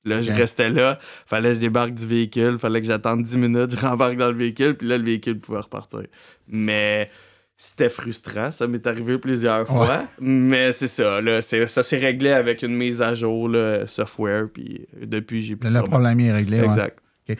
Là, je restais là, fallait que je débarque du véhicule, fallait que j'attende 10 minutes, je rembarque dans le véhicule, puis là, le véhicule pouvait repartir. Mais c'était frustrant, ça m'est arrivé plusieurs fois, mais c'est ça, là, ça s'est réglé avec une mise à jour, là, software, puis depuis, j'ai plus de problème est réglé. Exact. Okay.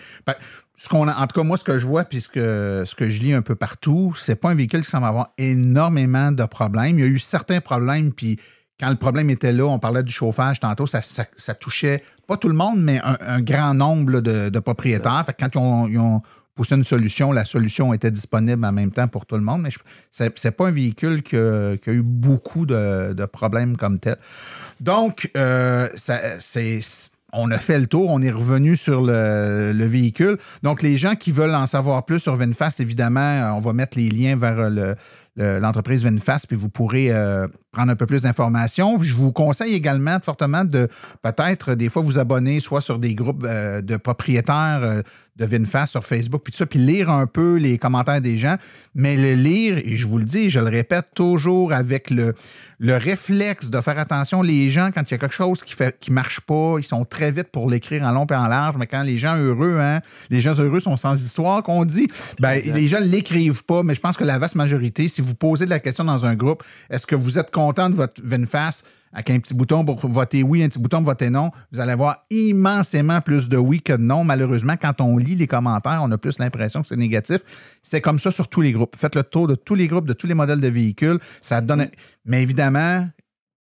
En tout cas, moi, ce que je vois puis ce que je lis un peu partout, c'est pas un véhicule qui semble avoir énormément de problèmes. Il y a eu certains problèmes, puis quand le problème était là, on parlait du chauffage tantôt, ça touchait pas tout le monde, mais un grand nombre là, de propriétaires. Fait que quand ils ont poussé une solution, la solution était disponible en même temps pour tout le monde, mais c'est pas un véhicule qui a eu beaucoup de problèmes comme tel. Donc, on a fait le tour, on est revenu sur le véhicule. Donc, les gens qui veulent en savoir plus sur VinFast, évidemment, on va mettre les liens vers l'entreprise VinFast, puis vous pourrez prendre un peu plus d'informations. Je vous conseille également fortement de peut-être des fois vous abonner soit sur des groupes de propriétaires de VinFast sur Facebook, puis tout ça, puis lire un peu les commentaires des gens, mais le lire, et je vous le dis, je le répète toujours avec le réflexe de faire attention. Les gens, quand il y a quelque chose qui marche pas, ils sont très vite pour l'écrire en long et en large, mais quand les gens heureux, les gens heureux sont sans histoire, qu'on dit, les gens ne l'écrivent pas, mais je pense que la vaste majorité, si vous posez la question dans un groupe, est-ce que vous êtes content de votre VinFast avec un petit bouton pour voter oui, un petit bouton pour voter non, vous allez avoir immensément plus de oui que de non. Malheureusement, quand on lit les commentaires, on a plus l'impression que c'est négatif. C'est comme ça sur tous les groupes. Faites le tour de tous les groupes, de tous les modèles de véhicules. Ça donne... Mais évidemment,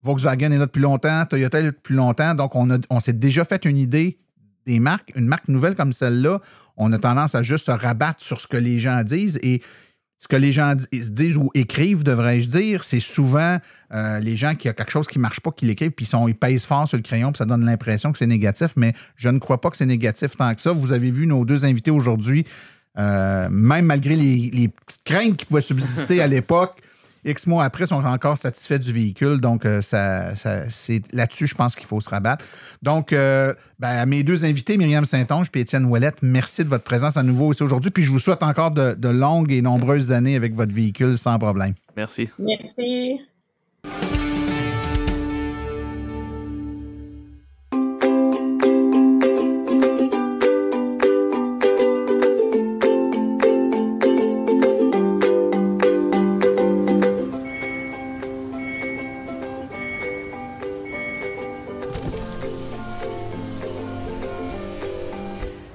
Volkswagen est là depuis longtemps, Toyota est là depuis longtemps, donc on s'est déjà fait une idée des marques. Une marque nouvelle comme celle-là, on a tendance à juste se rabattre sur ce que les gens disent et ce que les gens disent ou écrivent, devrais-je dire, c'est souvent les gens qui ont quelque chose qui ne marche pas, qui l'écrivent, puis ils pèsent fort sur le crayon, puis ça donne l'impression que c'est négatif, mais je ne crois pas que c'est négatif tant que ça. Vous avez vu nos deux invités aujourd'hui, même malgré les petites craintes qui pouvaient subsister à l'époque, X mois après, sont encore satisfaits du véhicule. Donc, c'est là-dessus, je pense qu'il faut se rabattre. Donc, à mes deux invités, Myriam Saint-Onge et Étienne Ouellette, merci de votre présence à nouveau ici aujourd'hui. Puis, je vous souhaite encore de longues et nombreuses années avec votre véhicule sans problème. Merci. Merci.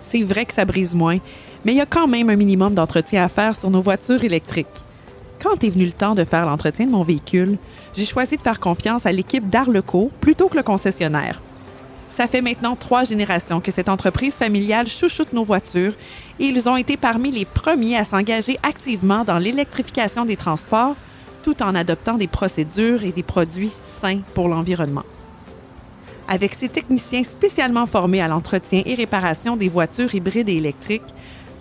C'est vrai que ça brise moins, mais il y a quand même un minimum d'entretien à faire sur nos voitures électriques. Quand est venu le temps de faire l'entretien de mon véhicule, j'ai choisi de faire confiance à l'équipe d'Arleco plutôt que le concessionnaire. Ça fait maintenant 3 générations que cette entreprise familiale chouchoute nos voitures et ils ont été parmi les premiers à s'engager activement dans l'électrification des transports tout en adoptant des procédures et des produits sains pour l'environnement. Avec ses techniciens spécialement formés à l'entretien et réparation des voitures hybrides et électriques,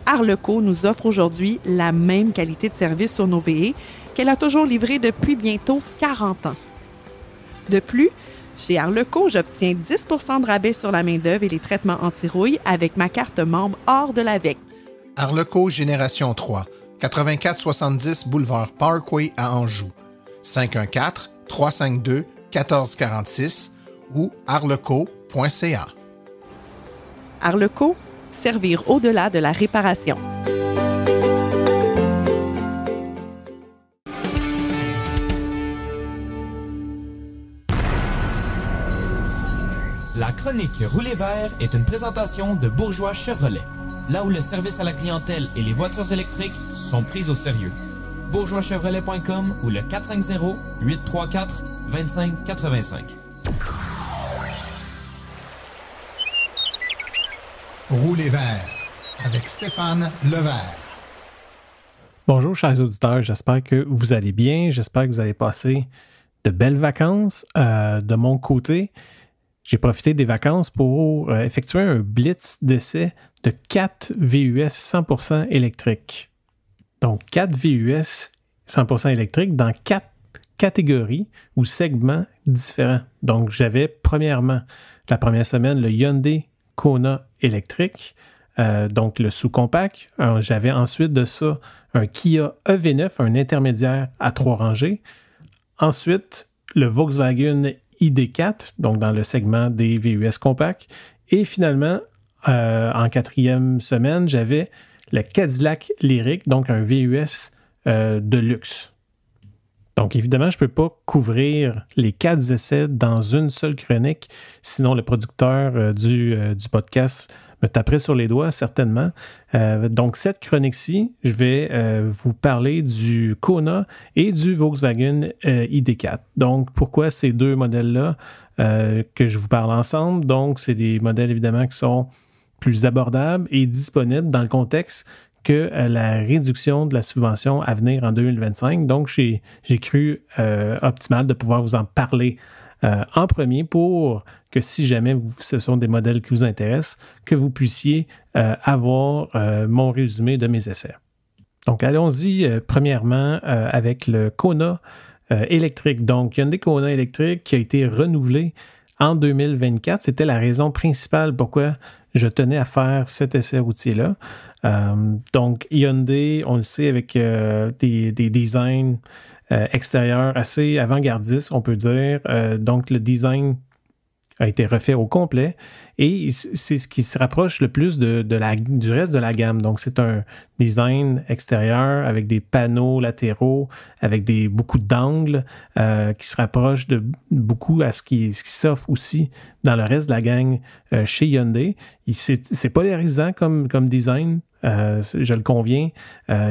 Arleco nous offre aujourd'hui la même qualité de service sur nos VE qu'elle a toujours livré depuis bientôt 40 ans. De plus, chez Arleco, j'obtiens 10 % de rabais sur la main-d'œuvre et les traitements anti-rouille avec ma carte membre hors de l'AVEC. Arleco Génération 3, 8470 Boulevard Parkway à Anjou. 514-352-1446 ou arleco.ca. Arleco, servir au-delà de la réparation. La chronique Rouler vert est une présentation de Bourgeois Chevrolet, là où le service à la clientèle et les voitures électriques sont prises au sérieux. bourgeoischevrolet.com ou le 450-834-2585. Rouler vert avec Stéphane Levert. Bonjour chers auditeurs, j'espère que vous allez bien, j'espère que vous avez passé de belles vacances. De mon côté, j'ai profité des vacances pour effectuer un blitz d'essai de 4 VUS 100% électriques. Donc 4 VUS 100% électriques dans 4 catégories ou segments différents. Donc j'avais premièrement, la première semaine, le Hyundai Kona électrique, donc le sous-compact. J'avais ensuite de ça un Kia EV9, un intermédiaire à 3 rangées. Ensuite, le Volkswagen ID4, donc dans le segment des VUS compacts. Et finalement, en 4e semaine, j'avais le Cadillac Lyriq, donc un VUS de luxe. Donc évidemment, je ne peux pas couvrir les 4 essais dans une seule chronique, sinon le producteur du podcast me taperait sur les doigts, certainement. Donc, cette chronique-ci, je vais vous parler du Kona et du Volkswagen ID4. Donc, pourquoi ces deux modèles-là que je vous parle ensemble? Donc, c'est des modèles, évidemment, qui sont plus abordables et disponibles dans le contexte que la réduction de la subvention à venir en 2025. Donc, j'ai cru optimal de pouvoir vous en parler en premier pour que si jamais ce sont des modèles qui vous intéressent, que vous puissiez avoir mon résumé de mes essais. Donc, allons-y premièrement avec le Kona électrique. Donc, Hyundai Kona électrique qui a été renouvelé en 2024. C'était la raison principale pourquoi je tenais à faire cet essai routier-là. Donc, Hyundai, on le sait, avec des designs extérieurs assez avant-gardistes, on peut dire. Donc, le design a été refait au complet et c'est ce qui se rapproche le plus du reste de la gamme. Donc, c'est un design extérieur avec des panneaux latéraux, avec beaucoup d'angles qui se rapproche de beaucoup à ce qui s'offre aussi dans le reste de la gang chez Hyundai. C'est polarisant comme design, je le conviens.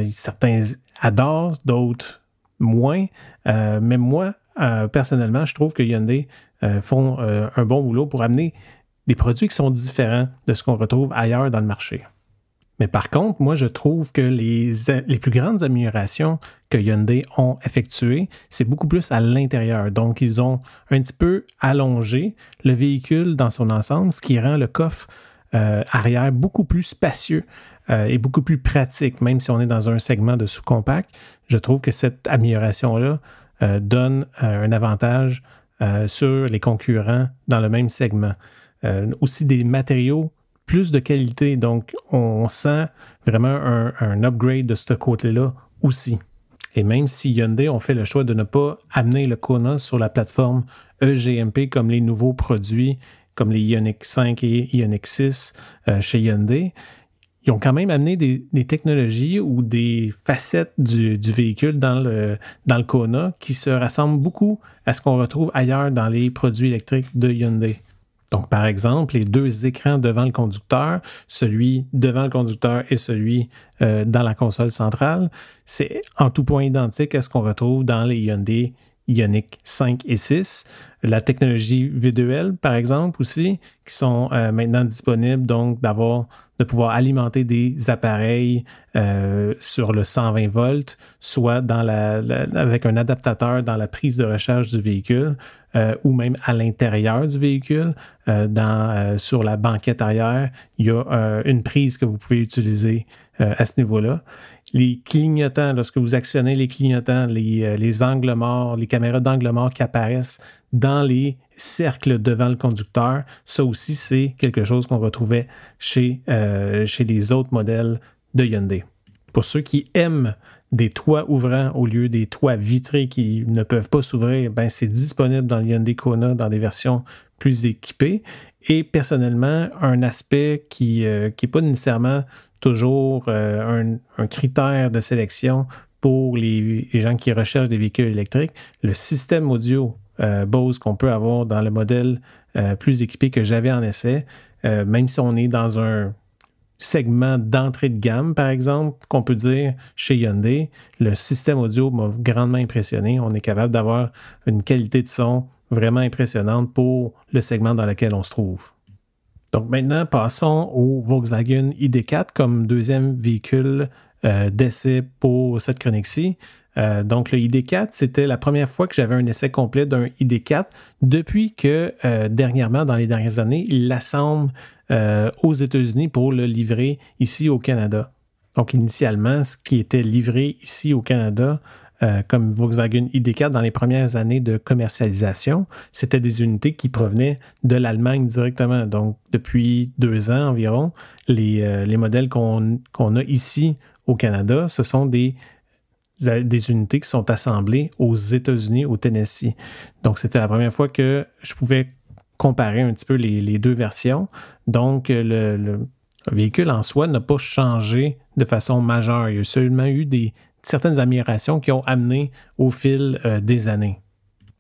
Certains adorent, d'autres moins. Mais moi, personnellement, je trouve que Hyundai font un bon boulot pour amener des produits qui sont différents de ce qu'on retrouve ailleurs dans le marché. Mais par contre, moi, je trouve que les plus grandes améliorations que Hyundai ont effectuées, c'est beaucoup plus à l'intérieur. Donc, ils ont un petit peu allongé le véhicule dans son ensemble, ce qui rend le coffre arrière beaucoup plus spacieux et beaucoup plus pratique, même si on est dans un segment de sous-compact. Je trouve que cette amélioration-là donne un avantage sur les concurrents dans le même segment. Aussi des matériaux plus de qualité, donc on sent vraiment un upgrade de ce côté-là aussi. Et même si Hyundai ont fait le choix de ne pas amener le Kona sur la plateforme EGMP comme les nouveaux produits, comme les Ioniq 5 et Ioniq 6 chez Hyundai, ils ont quand même amené des technologies ou des facettes du véhicule dans le Kona qui se ressemblent beaucoup à ce qu'on retrouve ailleurs dans les produits électriques de Hyundai. Donc, par exemple, les 2 écrans devant le conducteur, celui devant le conducteur et celui dans la console centrale, c'est en tout point identique à ce qu'on retrouve dans les Hyundai Ioniq 5 et 6. La technologie V2L, par exemple, aussi, qui sont maintenant disponibles, donc de pouvoir alimenter des appareils sur le 120 volts, soit avec un adaptateur dans la prise de recharge du véhicule ou même à l'intérieur du véhicule. Sur la banquette arrière, il y a une prise que vous pouvez utiliser à ce niveau-là. Les clignotants, lorsque vous actionnez les clignotants, les angles morts, les caméras d'angle mort qui apparaissent dans les cercles devant le conducteur, ça aussi, c'est quelque chose qu'on retrouvait chez les autres modèles de Hyundai. Pour ceux qui aiment des toits ouvrants au lieu des toits vitrés qui ne peuvent pas s'ouvrir, c'est disponible dans le Hyundai Kona dans des versions plus équipées. Et personnellement, un aspect qui n'est pas nécessairement toujours un critère de sélection pour les gens qui recherchent des véhicules électriques, le système audio Bose qu'on peut avoir dans le modèle plus équipé que j'avais en essai, même si on est dans un segment d'entrée de gamme, par exemple, qu'on peut dire chez Hyundai, le système audio m'a grandement impressionné. On est capable d'avoir une qualité de son vraiment impressionnante pour le segment dans lequel on se trouve. Donc maintenant, passons au Volkswagen ID4 comme deuxième véhicule d'essais pour cette chronique-ci. Donc, le ID4, c'était la première fois que j'avais un essai complet d'un ID4 depuis que, dernièrement, dans les dernières années, ils l'assemblent aux États-Unis pour le livrer ici au Canada. Donc, initialement, ce qui était livré ici au Canada, comme Volkswagen ID4 dans les premières années de commercialisation, c'était des unités qui provenaient de l'Allemagne directement. Donc, depuis 2 ans environ, les modèles qu'on a ici au Canada, ce sont des unités qui sont assemblées aux États-Unis, au Tennessee. Donc, c'était la première fois que je pouvais comparer un petit peu les deux versions. Donc, le véhicule en soi n'a pas changé de façon majeure. Il y a seulement eu certaines améliorations qui ont amené au fil des années.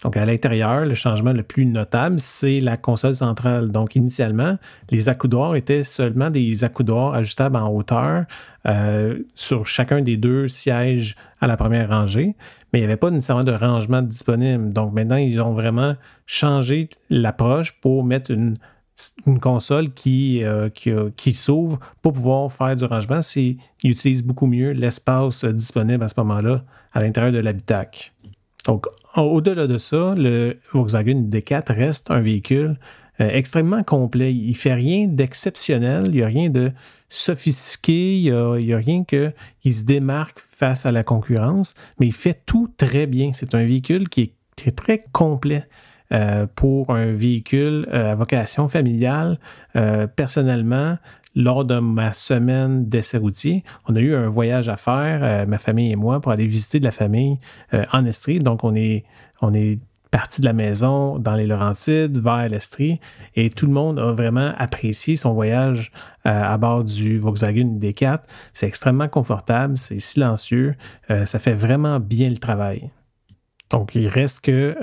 Donc, à l'intérieur, le changement le plus notable, c'est la console centrale. Donc, initialement, les accoudoirs étaient seulement des accoudoirs ajustables en hauteur sur chacun des 2 sièges à la première rangée, mais il n'y avait pas nécessairement de rangement disponible. Donc, maintenant, ils ont vraiment changé l'approche pour mettre une console qui s'ouvre pour pouvoir faire du rangement. Ils utilisent beaucoup mieux l'espace disponible à ce moment-là à l'intérieur de l'habitacle. Donc, au-delà de ça, le Volkswagen ID4 reste un véhicule extrêmement complet. Il ne fait rien d'exceptionnel, il n'y a rien de sophistiqué, il n'y a rien qui se démarque face à la concurrence, mais il fait tout très bien. C'est un véhicule qui est très complet. Pour un véhicule à vocation familiale, personnellement, lors de ma semaine d'essai routier, on a eu un voyage à faire, ma famille et moi, pour aller visiter de la famille en Estrie. Donc, on est parti de la maison dans les Laurentides vers l'Estrie et tout le monde a vraiment apprécié son voyage à bord du Volkswagen ID4. C'est extrêmement confortable, c'est silencieux, ça fait vraiment bien le travail. Donc, il reste que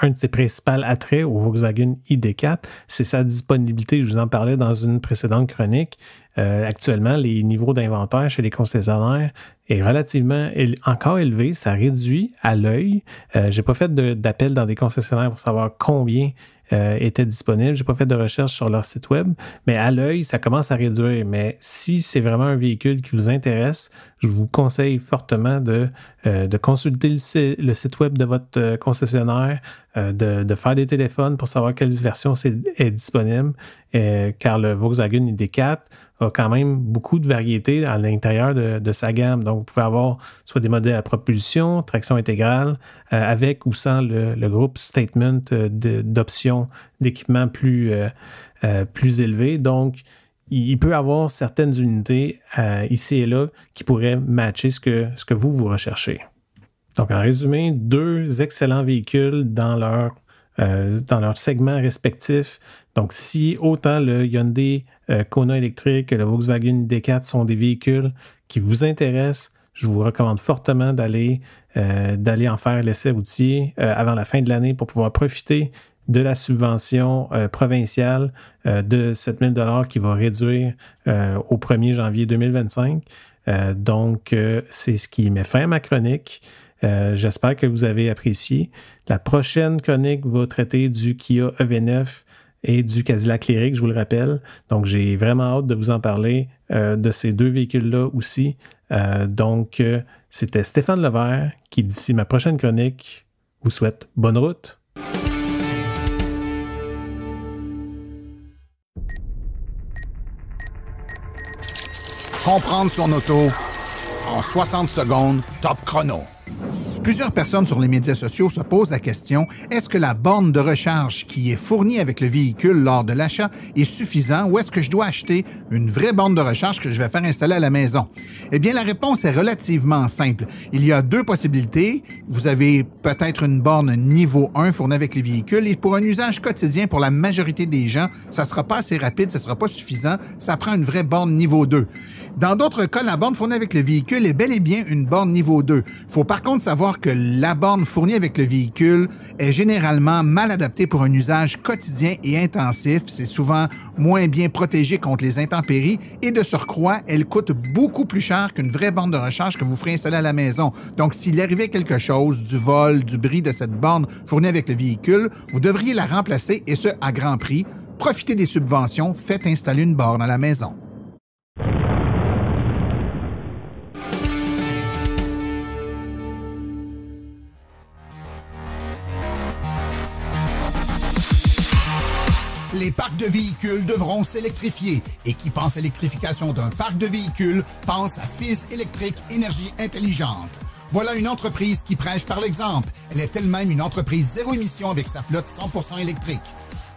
un de ses principaux attraits au Volkswagen ID4, c'est sa disponibilité. Je vous en parlais dans une précédente chronique. Actuellement, les niveaux d'inventaire chez les concessionnaires est relativement encore élevé. Ça réduit à l'œil. Je n'ai pas fait d'appel dans des concessionnaires pour savoir combien était disponible. Je n'ai pas fait de recherche sur leur site web, mais à l'œil, ça commence à réduire. Mais si c'est vraiment un véhicule qui vous intéresse, je vous conseille fortement de consulter le site web de votre concessionnaire, de faire des téléphones pour savoir quelle version est disponible, car le Volkswagen ID4 a quand même beaucoup de variétés à l'intérieur de sa gamme. Donc, vous pouvez avoir soit des modèles à propulsion, traction intégrale, avec ou sans le groupe Statement d'options d'équipement plus élevé. Donc, il peut avoir certaines unités ici et là qui pourraient matcher ce que vous recherchez. Donc, en résumé, 2 excellents véhicules dans leur segment respectif. Donc, si autant le Hyundai Kona électrique que le Volkswagen ID4 sont des véhicules qui vous intéressent, je vous recommande fortement d'aller en faire l'essai routier avant la fin de l'année pour pouvoir profiter de la subvention provinciale de 7 000 $ qui va réduire au 1er janvier 2025. Donc, c'est ce qui met fin à ma chronique. J'espère que vous avez apprécié. La prochaine chronique va traiter du Kia EV9 et du Cadillac Lyriq, je vous le rappelle. Donc, j'ai vraiment hâte de vous en parler de ces 2 véhicules-là aussi. Donc, c'était Stéphane Levert qui, d'ici ma prochaine chronique, vous souhaite bonne route. Comprendre son auto en 60 secondes, top chrono. Plusieurs personnes sur les médias sociaux se posent la question, est-ce que la borne de recharge qui est fournie avec le véhicule lors de l'achat est suffisante ou est-ce que je dois acheter une vraie borne de recharge que je vais faire installer à la maison? Eh bien, la réponse est relativement simple. Il y a 2 possibilités. Vous avez peut-être une borne niveau 1 fournie avec les véhicules et pour un usage quotidien, pour la majorité des gens, ça ne sera pas assez rapide, ça ne sera pas suffisant. Ça prend une vraie borne niveau 2. Dans d'autres cas, la borne fournie avec le véhicule est bel et bien une borne niveau 2. Il faut par contre savoir que la borne fournie avec le véhicule est généralement mal adaptée pour un usage quotidien et intensif. C'est souvent moins bien protégé contre les intempéries et de surcroît, elle coûte beaucoup plus cher qu'une vraie borne de recharge que vous ferez installer à la maison. Donc, s'il arrivait quelque chose, du vol, du bris de cette borne fournie avec le véhicule, vous devriez la remplacer et ce, à grand prix. Profitez des subventions, faites installer une borne à la maison. Les parcs de véhicules devront s'électrifier. Et qui pense à l'électrification d'un parc de véhicules pense à Fizz Électrique Énergie Intelligente. Voilà une entreprise qui prêche par l'exemple. Elle est elle-même une entreprise zéro émission avec sa flotte 100% électrique.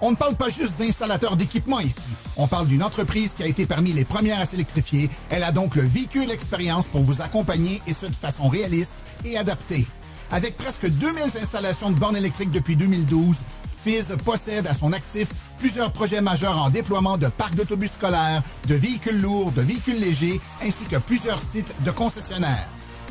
On ne parle pas juste d'installateurs d'équipements ici. On parle d'une entreprise qui a été parmi les premières à s'électrifier. Elle a donc le véhicule expérience pour vous accompagner et ce de façon réaliste et adaptée. Avec presque 2000 installations de bornes électriques depuis 2012, Fizz possède à son actif plusieurs projets majeurs en déploiement de parcs d'autobus scolaires, de véhicules lourds, de véhicules légers, ainsi que plusieurs sites de concessionnaires.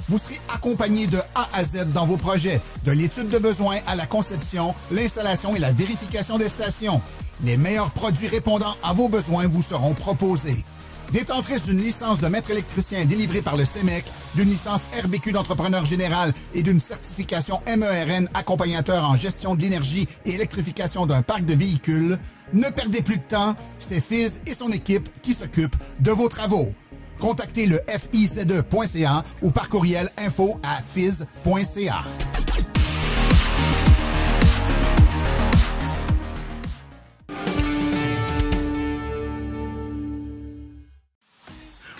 Vous serez accompagné de A à Z dans vos projets, de l'étude de besoins à la conception, l'installation et la vérification des stations. Les meilleurs produits répondant à vos besoins vous seront proposés. Détentrice d'une licence de maître électricien délivrée par le CEMEC, d'une licence RBQ d'entrepreneur général et d'une certification MERN accompagnateur en gestion de l'énergie et électrification d'un parc de véhicules, ne perdez plus de temps, c'est Fizz et son équipe qui s'occupent de vos travaux. Contactez le FIZ2.ca ou par courriel info@fizz.ca.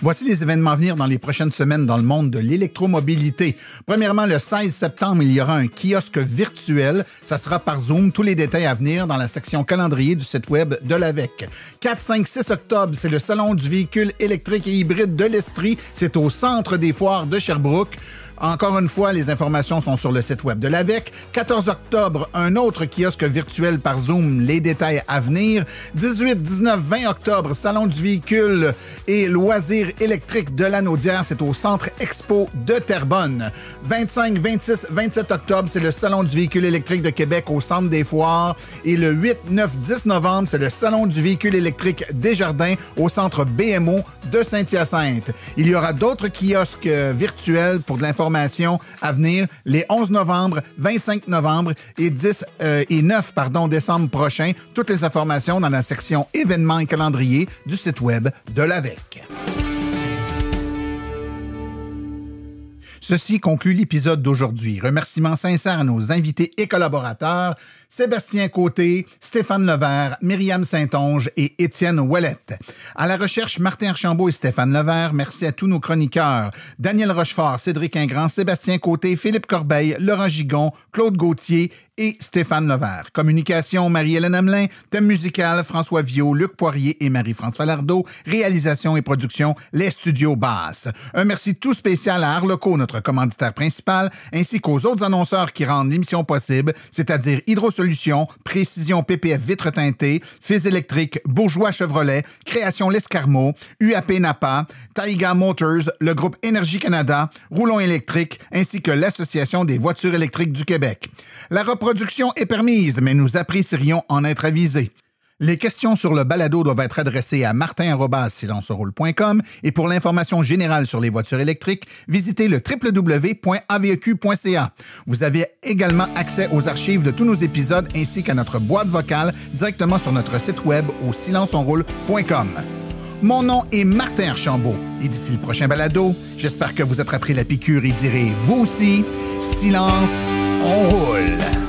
Voici les événements à venir dans les prochaines semaines dans le monde de l'électromobilité. Premièrement, le 16 septembre, il y aura un kiosque virtuel. Ça sera par Zoom. Tous les détails à venir dans la section calendrier du site web de l'AVEC. 4, 5, 6 octobre, c'est le Salon du véhicule électrique et hybride de l'Estrie. C'est au Centre des foires de Sherbrooke. Encore une fois, les informations sont sur le site web de l'AVEC. 14 octobre, un autre kiosque virtuel par Zoom, les détails à venir. 18, 19, 20 octobre, Salon du véhicule et loisirs électriques de la Naudière, c'est au Centre Expo de Terrebonne. 25, 26, 27 octobre, c'est le Salon du véhicule électrique de Québec au Centre des foires. Et le 8, 9, 10 novembre, c'est le Salon du véhicule électrique Desjardins au Centre BMO de Saint-Hyacinthe. Il y aura d'autres kiosques virtuels pour de l'information à venir les 11 novembre, 25 novembre et 9 décembre prochains. Toutes les informations dans la section événements et calendrier du site web de l'AVEC. Ceci conclut l'épisode d'aujourd'hui. Remerciements sincères à nos invités et collaborateurs, Sébastien Côté, Stéphane Levert, Myriam Saint-Onge et Étienne Ouellette. À la recherche, Martin Archambault et Stéphane Levert. Merci à tous nos chroniqueurs, Daniel Rochefort, Cédric Ingrand, Sébastien Côté, Philippe Corbeil, Laurent Gigon, Claude Gauthier et Stéphane Levert. Communication, Marie-Hélène Hamelin. Thème musical, François Viau, Luc Poirier et Marie-François Lardeau. Réalisation et production, les studios Basses. Un merci tout spécial à Arleco, notre commanditaire principal, ainsi qu'aux autres annonceurs qui rendent l'émission possible, c'est-à-dire Hydrosolutions, Précision PPF Vitre Teintée, Fizz Électrique, Bourgeois Chevrolet, Création L'Escarmot, UAP Napa, Taiga Motors, le groupe Énergie Canada, Roulon Électrique, ainsi que l'Association des voitures électriques du Québec. La reproduction est permise, mais nous apprécierions en être avisés. Les questions sur le balado doivent être adressées à martin@silenceroule.com et pour l'information générale sur les voitures électriques, visitez le www.aveq.ca. Vous avez également accès aux archives de tous nos épisodes ainsi qu'à notre boîte vocale directement sur notre site web au silenceonroule.com. Mon nom est Martin Archambault et d'ici le prochain balado, j'espère que vous attraperez la piqûre et direz, vous aussi, silence, on roule.